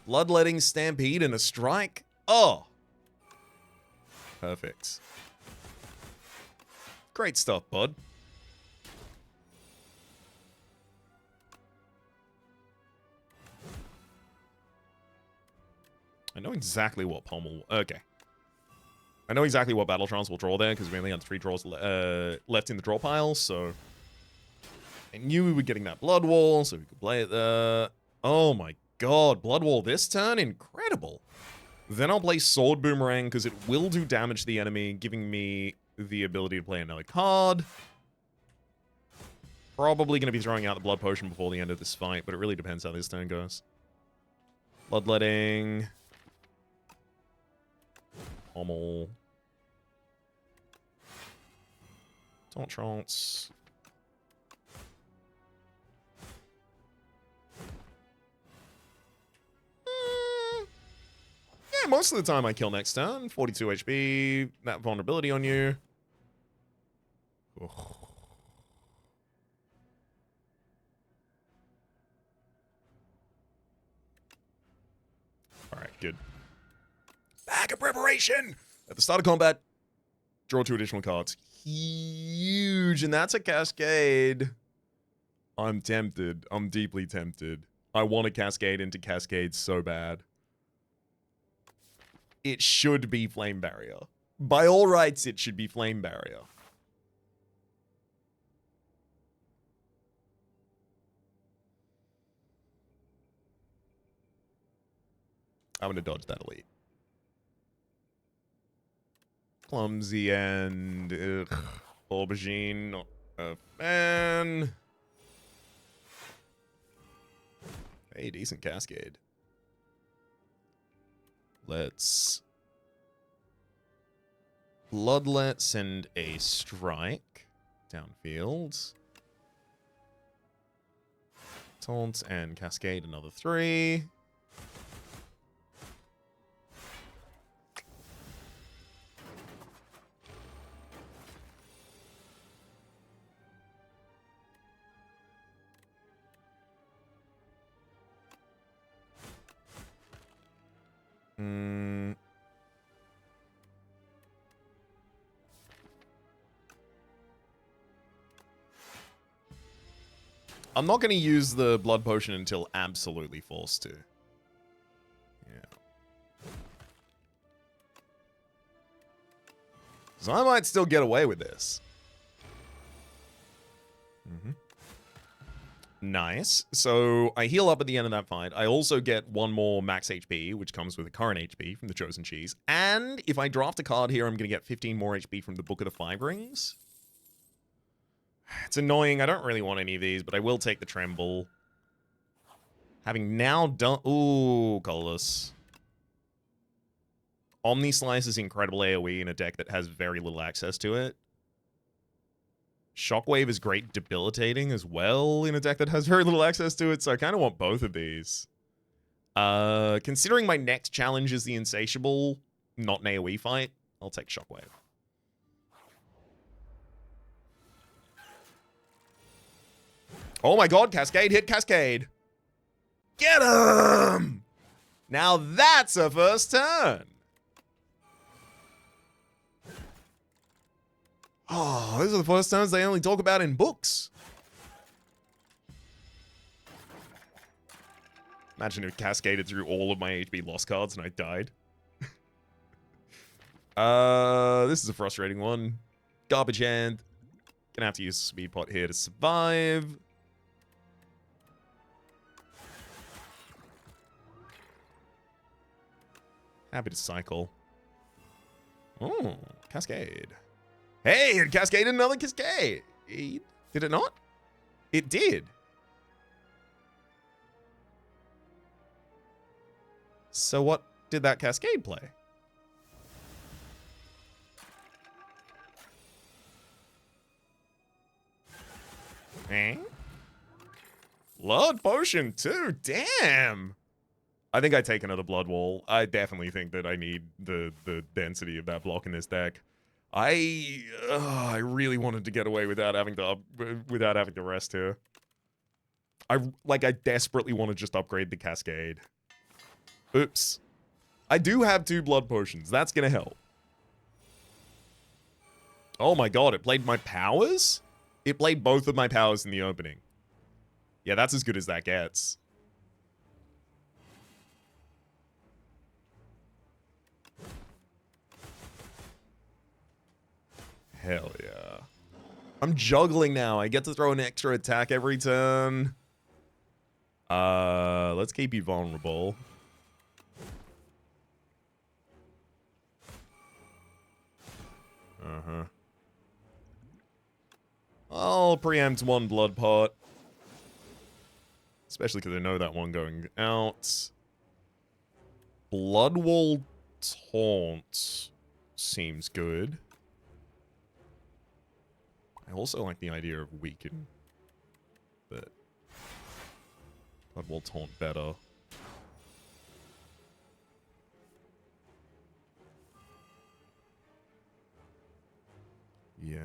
Bloodletting Stampede and a strike. Oh. Perfect. Great stuff, bud. I know exactly what Pommel... Okay. I know exactly what Battle Trance will draw there, because we only had 3 draws left in the draw pile, so... I knew we were getting that Blood Wall, so we could play it there. Oh my god, Blood Wall this turn? Incredible. Then I'll play Sword Boomerang, because it will do damage to the enemy, giving me the ability to play another card. Probably going to be throwing out the Blood Potion before the end of this fight, but it really depends how this turn goes. Bloodletting... Pommel. Taunt Trance. Yeah, most of the time I kill next turn. 42 HP. That vulnerability on you. Ugh. Alright, good. Back of preparation! At the start of combat, draw 2 additional cards. Huge, and that's a Cascade. I'm tempted. I'm deeply tempted. I want to Cascade into Cascade so bad. It should be Flame Barrier. By all rights, it should be Flame Barrier. I'm going to dodge that elite. Clumsy and... Aubergine, not a fan. Hey, decent Cascade. Let's... Bloodlet, send a strike downfield. Taunt and Cascade, another 3. I'm not going to use the blood potion until absolutely forced to. Yeah. So I might still get away with this. Nice. So I heal up at the end of that fight. I also get 1 more max HP, which comes with a current HP from the Chosen Cheese. And if I draft a card here, I'm going to get 15 more HP from the Book of the Five Rings. It's annoying. I don't really want any of these, but I will take the Tremble. Having now done... Ooh, colorless. Omni Slice is incredible AoE in a deck that has very little access to it. Shockwave is great debilitating as well in a deck that has very little access to it, so I kind of want both of these. Considering my next challenge is the Insatiable, not an AoE fight, I'll take Shockwave. Oh my god, Cascade hit Cascade. Get him! Now that's a first turn. Oh, those are the first turns they only talk about in books. Imagine if Cascaded through all of my HP lost cards and I died. This is a frustrating one. Garbage hand. Gonna have to use Speed Pot here to survive. Happy to cycle. Oh, Cascade. Hey, it cascaded another Cascade. Did it not? It did. So what did that Cascade play? Eh? Blood Potion too, damn! I think I take another Blood Wall. I definitely think that I need the density of that block in this deck. I really wanted to get away without having to rest here. I desperately want to just upgrade the Cascade. Oops. I do have 2 blood potions. That's gonna help. Oh my god, it played my powers? It played both of my powers in the opening. Yeah, that's as good as that gets. Hell yeah. I'm juggling now. I get to throw an extra attack every turn. Let's keep you vulnerable. I'll preempt 1 blood pot. Especially because I know that one going out. Blood Wall Taunt seems good. I also like the idea of Weaken, but Blood Wall Taunt better. Yeah.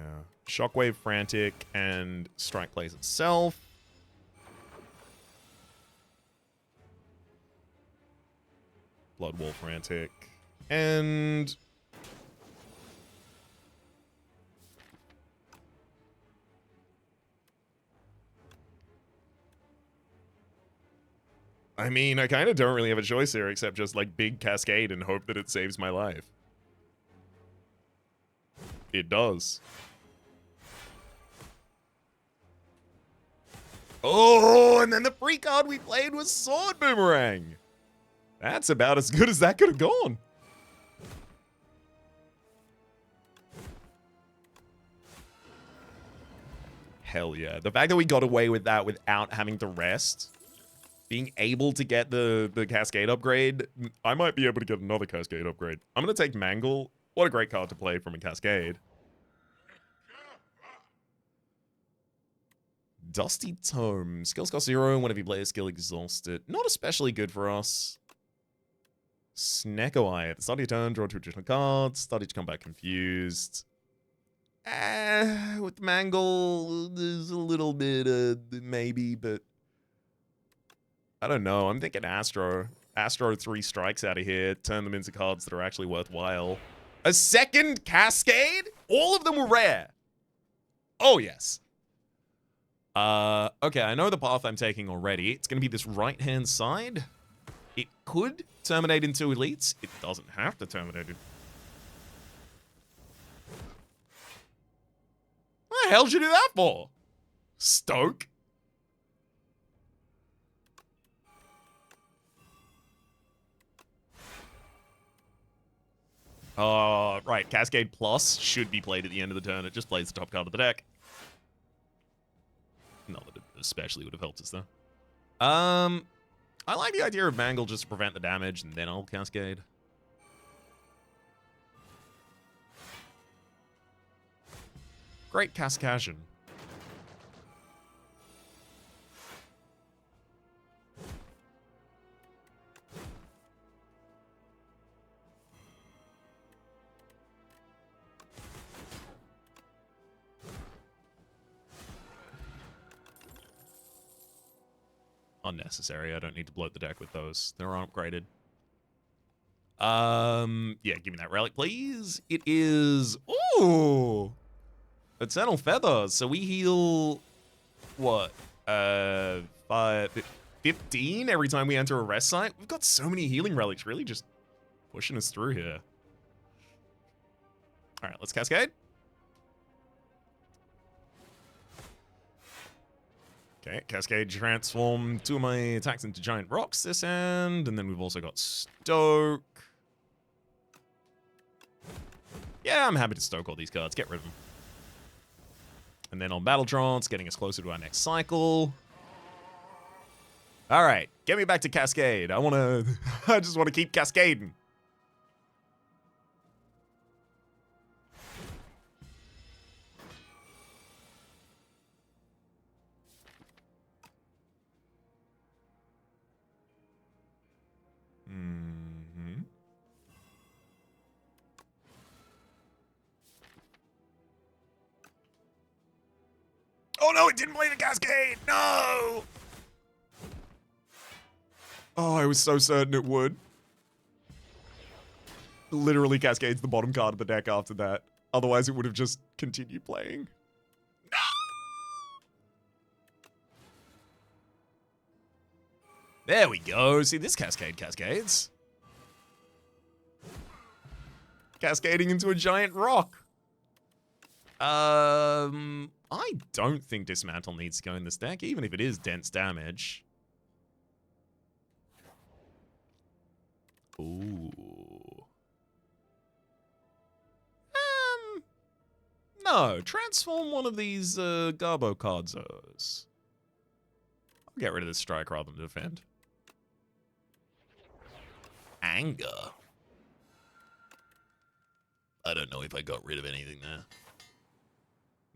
Shockwave Frantic and Strike plays itself. Blood Wall Frantic. And I mean, I kind of don't really have a choice here except just like big Cascade and hope that it saves my life. It does. Oh, and then the free card we played was Sword Boomerang. That's about as good as that could have gone. Hell yeah. The fact that we got away with that without having to rest, being able to get the Cascade upgrade, I might be able to get another Cascade upgrade. I'm going to take Mangle. What a great card to play from a Cascade. Dusty Tome. Skills cost 0 whenever you play a skill exhausted. Not especially good for us. Snecko Eye. At the start of your turn, draw 2 additional cards. Start each combat confused. With Mangle, there's a little bit maybe, but I don't know. I'm thinking Astro. Astro 3 strikes out of here. Turn them into cards that are actually worthwhile. A second Cascade? All of them were rare. Oh, yes. Okay, I know the path I'm taking already. It's going to be this right-hand side. It could terminate into elites. It doesn't have to terminate it. What the hell did you do that for? Stoke? Oh, right. Cascade Plus should be played at the end of the turn. It just plays the top card of the deck. Not that it especially would have helped us, though. I like the idea of Mangle just to prevent the damage, and then I'll Cascade. Great Cascasian. Unnecessary. I don't need to bloat the deck with those. They're upgraded. Yeah, give me that relic, please. It is... Ooh! Eternal Feather. So we heal... What? 15 every time we enter a rest site? We've got so many healing relics, really just pushing us through here. Alright, let's Cascade. Okay, Cascade transform 2 of my attacks into giant rocks this end, and then we've also got Stoke. Yeah, I'm happy to Stoke all these cards. Get rid of them. And then on Battle Trance, getting us closer to our next cycle. All right, get me back to Cascade. I just want to keep cascading. Oh no, it didn't play the Cascade! No! Oh, I was so certain it would. Literally Cascade's the bottom card of the deck after that. Otherwise it would have just continued playing. No! There we go. See, this Cascade cascades. Cascading into a giant rock. I don't think Dismantle needs to go in this deck, even if it is dense damage. Ooh. No. Transform one of these, Garbo Cardzos. I'll get rid of this strike rather than defend. Anger. I don't know if I got rid of anything there.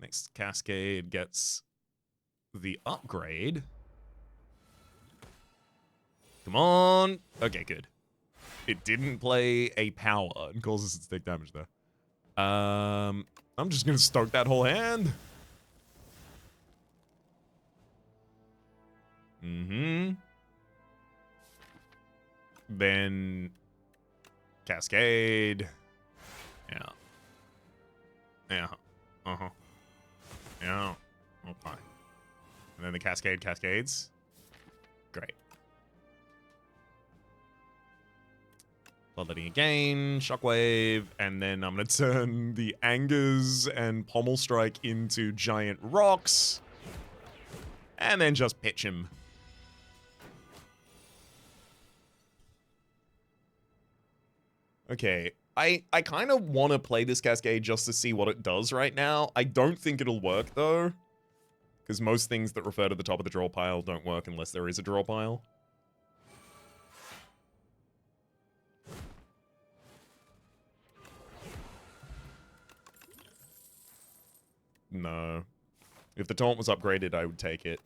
Next Cascade gets the upgrade. Come on. Okay, good. It didn't play a power and causes it to take damage there. I'm just gonna Stoke that whole hand. Then Cascade. Yeah. Yeah. Uh-huh. Yeah. Okay. And then the Cascade cascades. Great. Bloodletting again, Shockwave, and then I'm going to turn the Angers and Pommel Strike into giant rocks, and then just pitch him. Okay, I kind of want to play this Cascade just to see what it does right now. I don't think it'll work, though, because most things that refer to the top of the draw pile don't work unless there is a draw pile. No. If the taunt was upgraded, I would take it.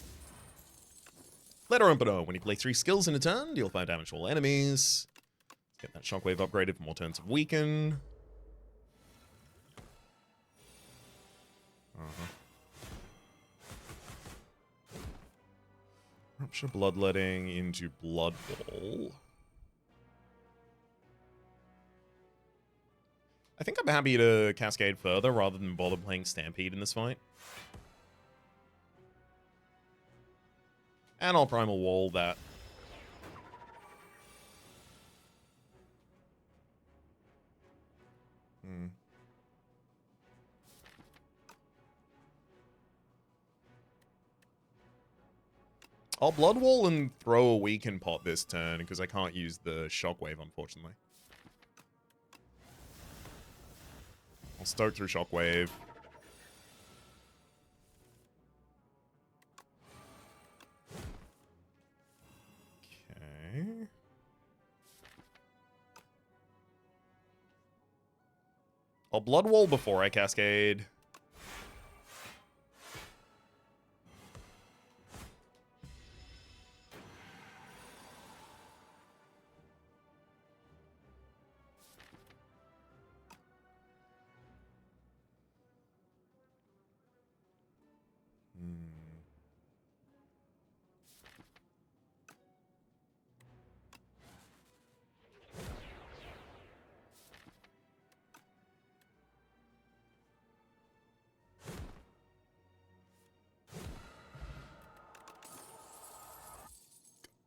Letter Emperor. When you play 3 skills in a turn, deal 5 damage to all enemies. Get that Shockwave upgraded for more turns of Weaken. Rupture Bloodletting into Blood Ball. I think I'm happy to Cascade further rather than bother playing Stampede in this fight. And I'll Primal Wall that. I'll Blood Wall and throw a Weaken pot this turn because I can't use the Shockwave, unfortunately. I'll stoke through Shockwave. Okay. I'll Blood Wall before I Cascade.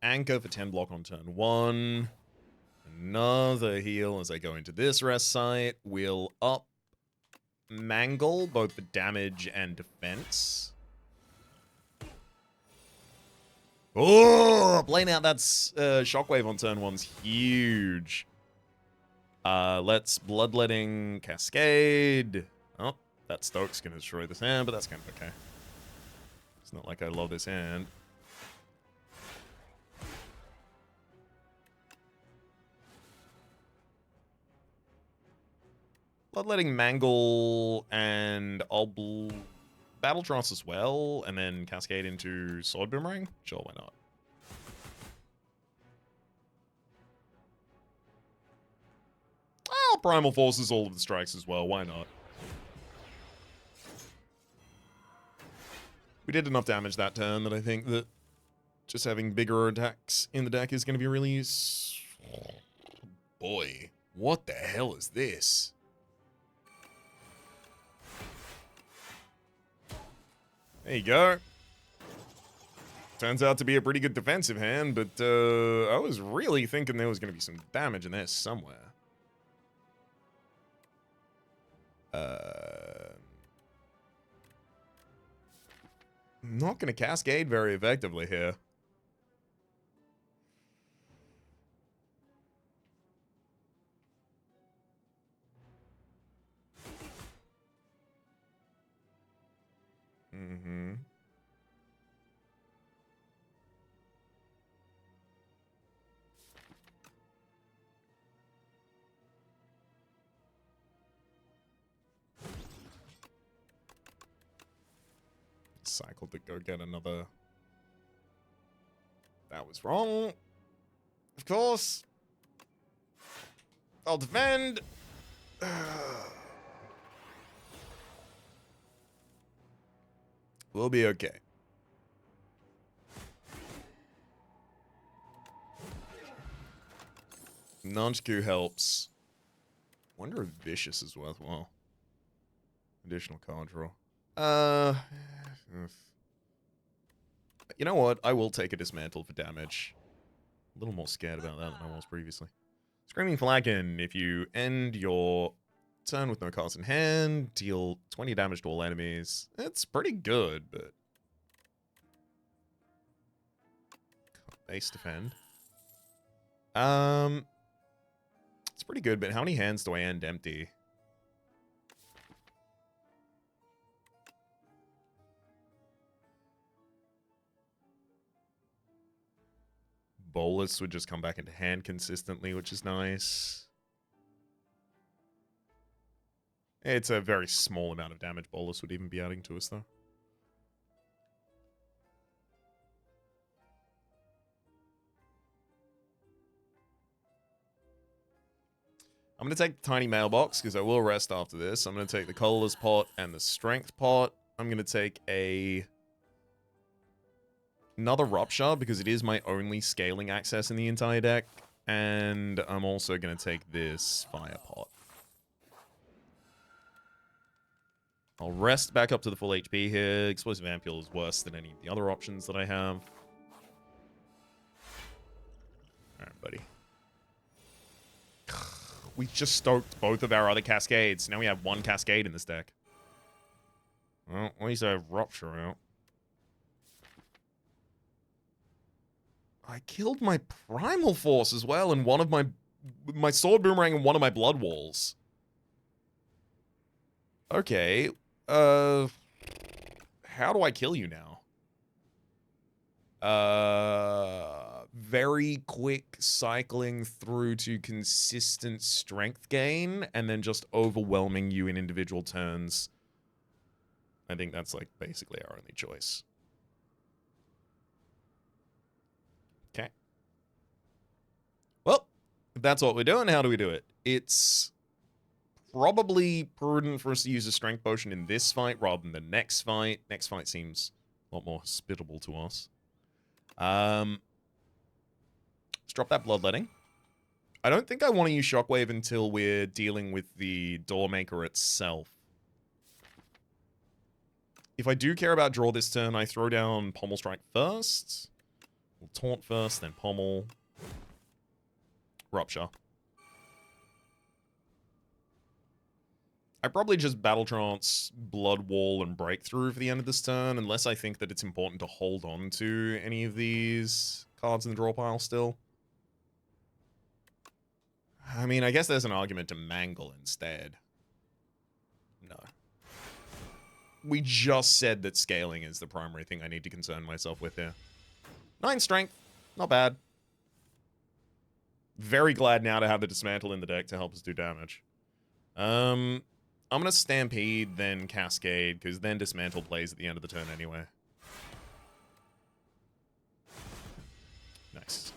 Anchor for 10 block on turn 1. Another heal as I go into this rest site. We'll up Mangle, both for damage and defense. Oh, playing out that Shockwave on turn 1's huge. Let's Bloodletting Cascade. Oh, that Stoke's going to destroy this hand, but that's kind of okay. It's not like I love this hand. Bloodletting Mangle, and I'll Battle Trance as well, and then Cascade into Sword Boomerang? Sure, why not? I'll Primal Forces all of the strikes as well, why not? We did enough damage that turn that I think that just having bigger attacks in the deck is going to be really useful. Oh, boy, what the hell is this? There you go. Turns out to be a pretty good defensive hand, but I was really thinking there was going to be some damage in there somewhere. Not going to Cascade very effectively here. Cycle to go get another. That was wrong. Of course. I'll defend. We'll be okay. Nunchku helps. Wonder if Vicious is worthwhile. Additional card draw. You know what? I will take a Dismantle for damage. A little more scared about that than I was previously. Screaming Flagon, if you end your turn with no cards in hand, deal 20 damage to all enemies. It's pretty good, but... Base defend. It's pretty good, but how many hands do I end empty? Bolus would just come back into hand consistently, which is nice. It's a very small amount of damage Bolus would even be adding to us, though. I'm going to take the tiny mailbox, because I will rest after this. I'm going to take the colorless pot and the strength pot. I'm going to take another rupture, because it is my only scaling access in the entire deck. And I'm also going to take this fire pot. I'll rest back up to the full HP here. Explosive Ampule is worse than any of the other options that I have. Alright, buddy. We just stoked both of our other Cascades. Now we have one Cascade in this deck. Well, at least I have Rupture out. I killed my Primal Force as well, and one of my Sword Boomerang and one of my Blood Walls. Okay. How do I kill you now? Very quick cycling through to consistent strength gain, and then just overwhelming you in individual turns. I think that's, like, basically our only choice. Okay. Well, if that's what we're doing, how do we do it? It's probably prudent for us to use a strength potion in this fight rather than the next fight. Next fight seems a lot more hospitable to us. Let's drop that bloodletting. I don't think I want to use Shockwave until we're dealing with the Doormaker itself. If I do care about draw this turn, I throw down Pommel Strike first. We'll Taunt first, then Pommel. Rupture. I probably just Battle Trance, Blood Wall, and Breakthrough for the end of this turn, unless I think that it's important to hold on to any of these cards in the draw pile still. I mean, I guess there's an argument to Mangle instead. No. We just said that scaling is the primary thing I need to concern myself with here. 9 strength. Not bad. Very glad now to have the Dismantle in the deck to help us do damage. I'm going to Stampede, then Cascade, because then Dismantle plays at the end of the turn anyway. Nice.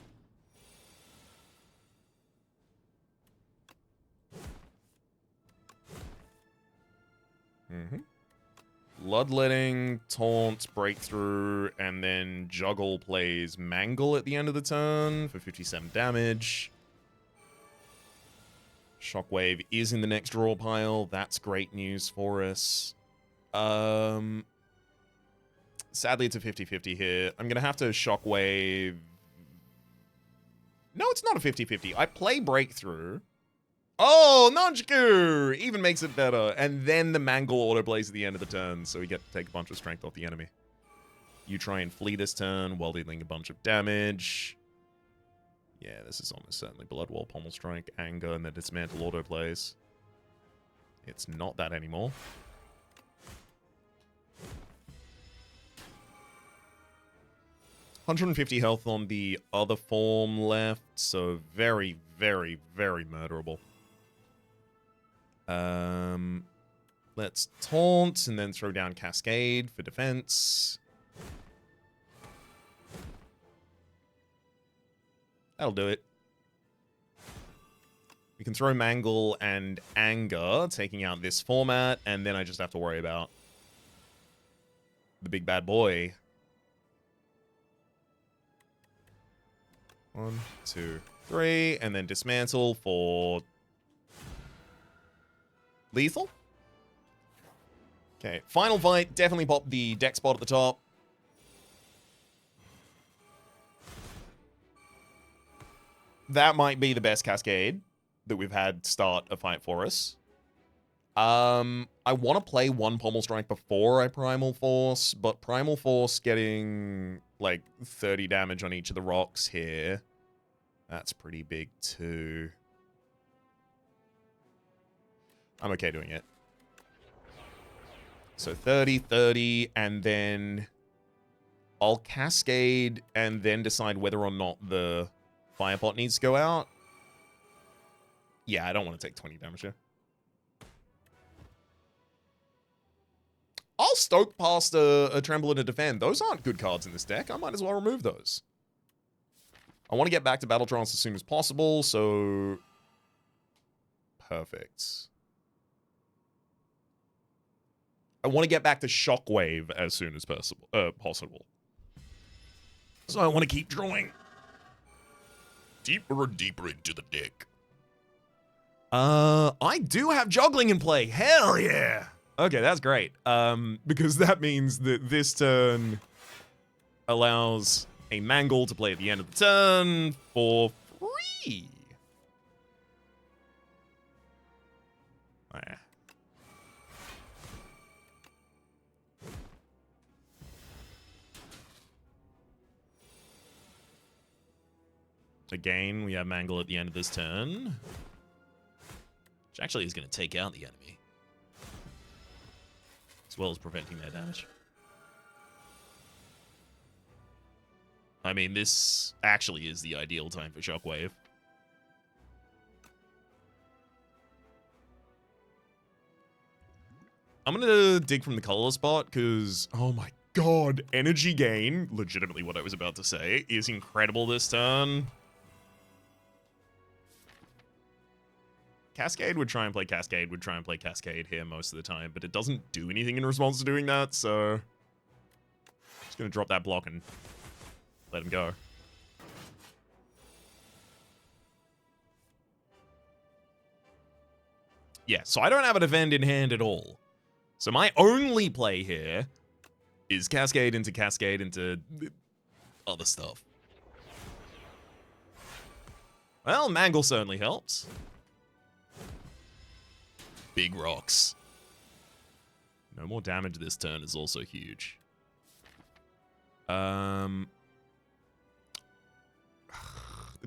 Bloodletting, Taunt, Breakthrough, and then Juggle plays Mangle at the end of the turn for 57 damage. Shockwave is in the next draw pile. That's great news for us. Sadly, it's a 50-50 here. I'm going to have to Shockwave... No, it's not a 50-50. I play Breakthrough. Oh, Nunchaku! Even makes it better. And then the Mangle autoplays at the end of the turn, so we get to take a bunch of strength off the enemy. You try and flee this turn while dealing a bunch of damage. Yeah, this is almost certainly Blood Wall, Pommel Strike, Anger, and then Dismantle autoplays. It's not that anymore. $150 health on the other form left, so very, very, very murderable. Let's Taunt and then throw down Cascade for defense. That'll do it. We can throw Mangle and Anger, taking out this format, and then I just have to worry about the big bad boy. 1, 2, 3, and then Dismantle for lethal. Okay, final fight. Definitely pop the deck spot at the top. that might be the best Cascade that we've had start a fight for us. I want to play one Pommel Strike before I Primal Force, but Primal Force getting, like, 30 damage on each of the rocks here, that's pretty big, too. I'm okay doing it. So 30, 30, and then I'll Cascade and then decide whether or not the Fire Pot needs to go out. Yeah, I don't want to take 20 damage here. I'll Stoke past a Tremble and a Defend. Those aren't good cards in this deck. I might as well remove those. I want to get back to Battle Trance as soon as possible, so... Perfect. I want to get back to Shockwave as soon as possible. So I want to keep drawing deeper and deeper into the deck. I do have Juggling in play. Hell yeah! Okay, that's great. Because that means that this turn allows a Mangle to play at the end of the turn for free. Oh, yeah. Again, we have Mangle at the end of this turn, which actually is going to take out the enemy, as well as preventing their damage. I mean, this actually is the ideal time for Shockwave. I'm going to dig from the colorless spot, because, oh my god, energy gain, legitimately what I was about to say, is incredible this turn. Cascade would try and play Cascade, would try and play Cascade here most of the time, but it doesn't do anything in response to doing that, so... Just gonna drop that block and let him go. Yeah, so I don't have a defend in hand at all. So my only play here is Cascade into other stuff. Well, Mangle certainly helps. Big rocks. No more damage this turn is also huge. The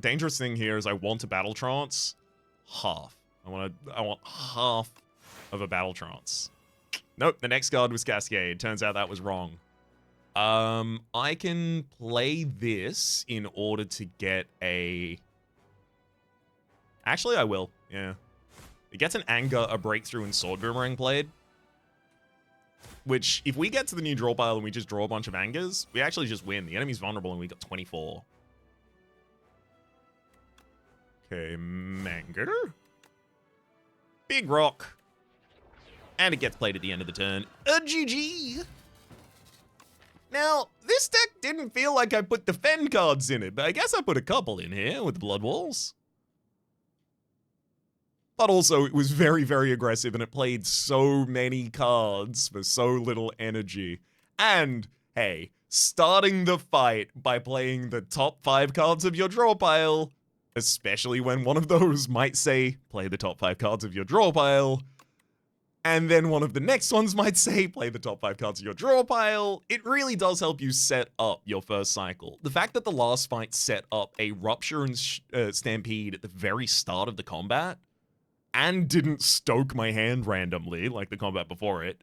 dangerous thing here is I want a Battle Trance. Half. I want half of a Battle Trance. Nope, the next card was Cascade. Turns out that was wrong. I can play this in order to get a... Actually, I will. Yeah. It gets an Anger, a Breakthrough, and Sword Boomerang played. Which, if we get to the new draw pile and we just draw a bunch of Angers, we actually just win. The enemy's vulnerable and we got 24. Okay, Manger. Big Rock. And it gets played at the end of the turn. A GG! Now, this deck didn't feel like I put defend cards in it, but I guess I put a couple in here with Blood Walls. But also, it was very, very aggressive, and it played so many cards for so little energy. And, hey, starting the fight by playing the top 5 cards of your draw pile, especially when one of those might say, play the top 5 cards of your draw pile, and then one of the next ones might say, play the top 5 cards of your draw pile, it really does help you set up your first cycle. The fact that the last fight set up a Rupture and Stampede at the very start of the combat, and didn't stoke my hand randomly, like the combat before it.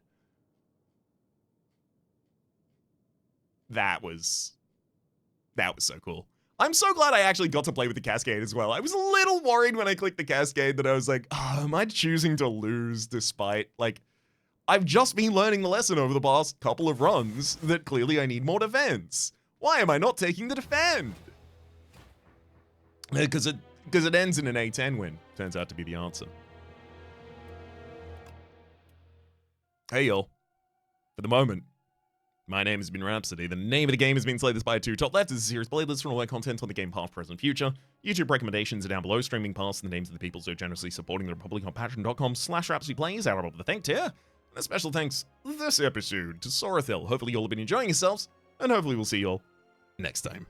That was so cool. I'm so glad I actually got to play with the Cascade as well. I was a little worried when I clicked the Cascade that I was like, oh, am I choosing to lose despite, like, I've just been learning the lesson over the past couple of runs that clearly I need more defense. Why am I not taking the defend? Because it ends in an A10 win. Turns out to be the answer. Hey, y'all. For the moment, my name has been Rhapsody. The name of the game has been Slay the Spire 2. Top left is a series playlist for all my content on the game past, present, future. YouTube recommendations are down below. Streaming past and the names of the people so generously supporting the Republic on patreon.com/RhapsodyPlays. Our above the thank tier. And a special thanks this episode to Sorathil. Hopefully you all have been enjoying yourselves, and hopefully we'll see you all next time.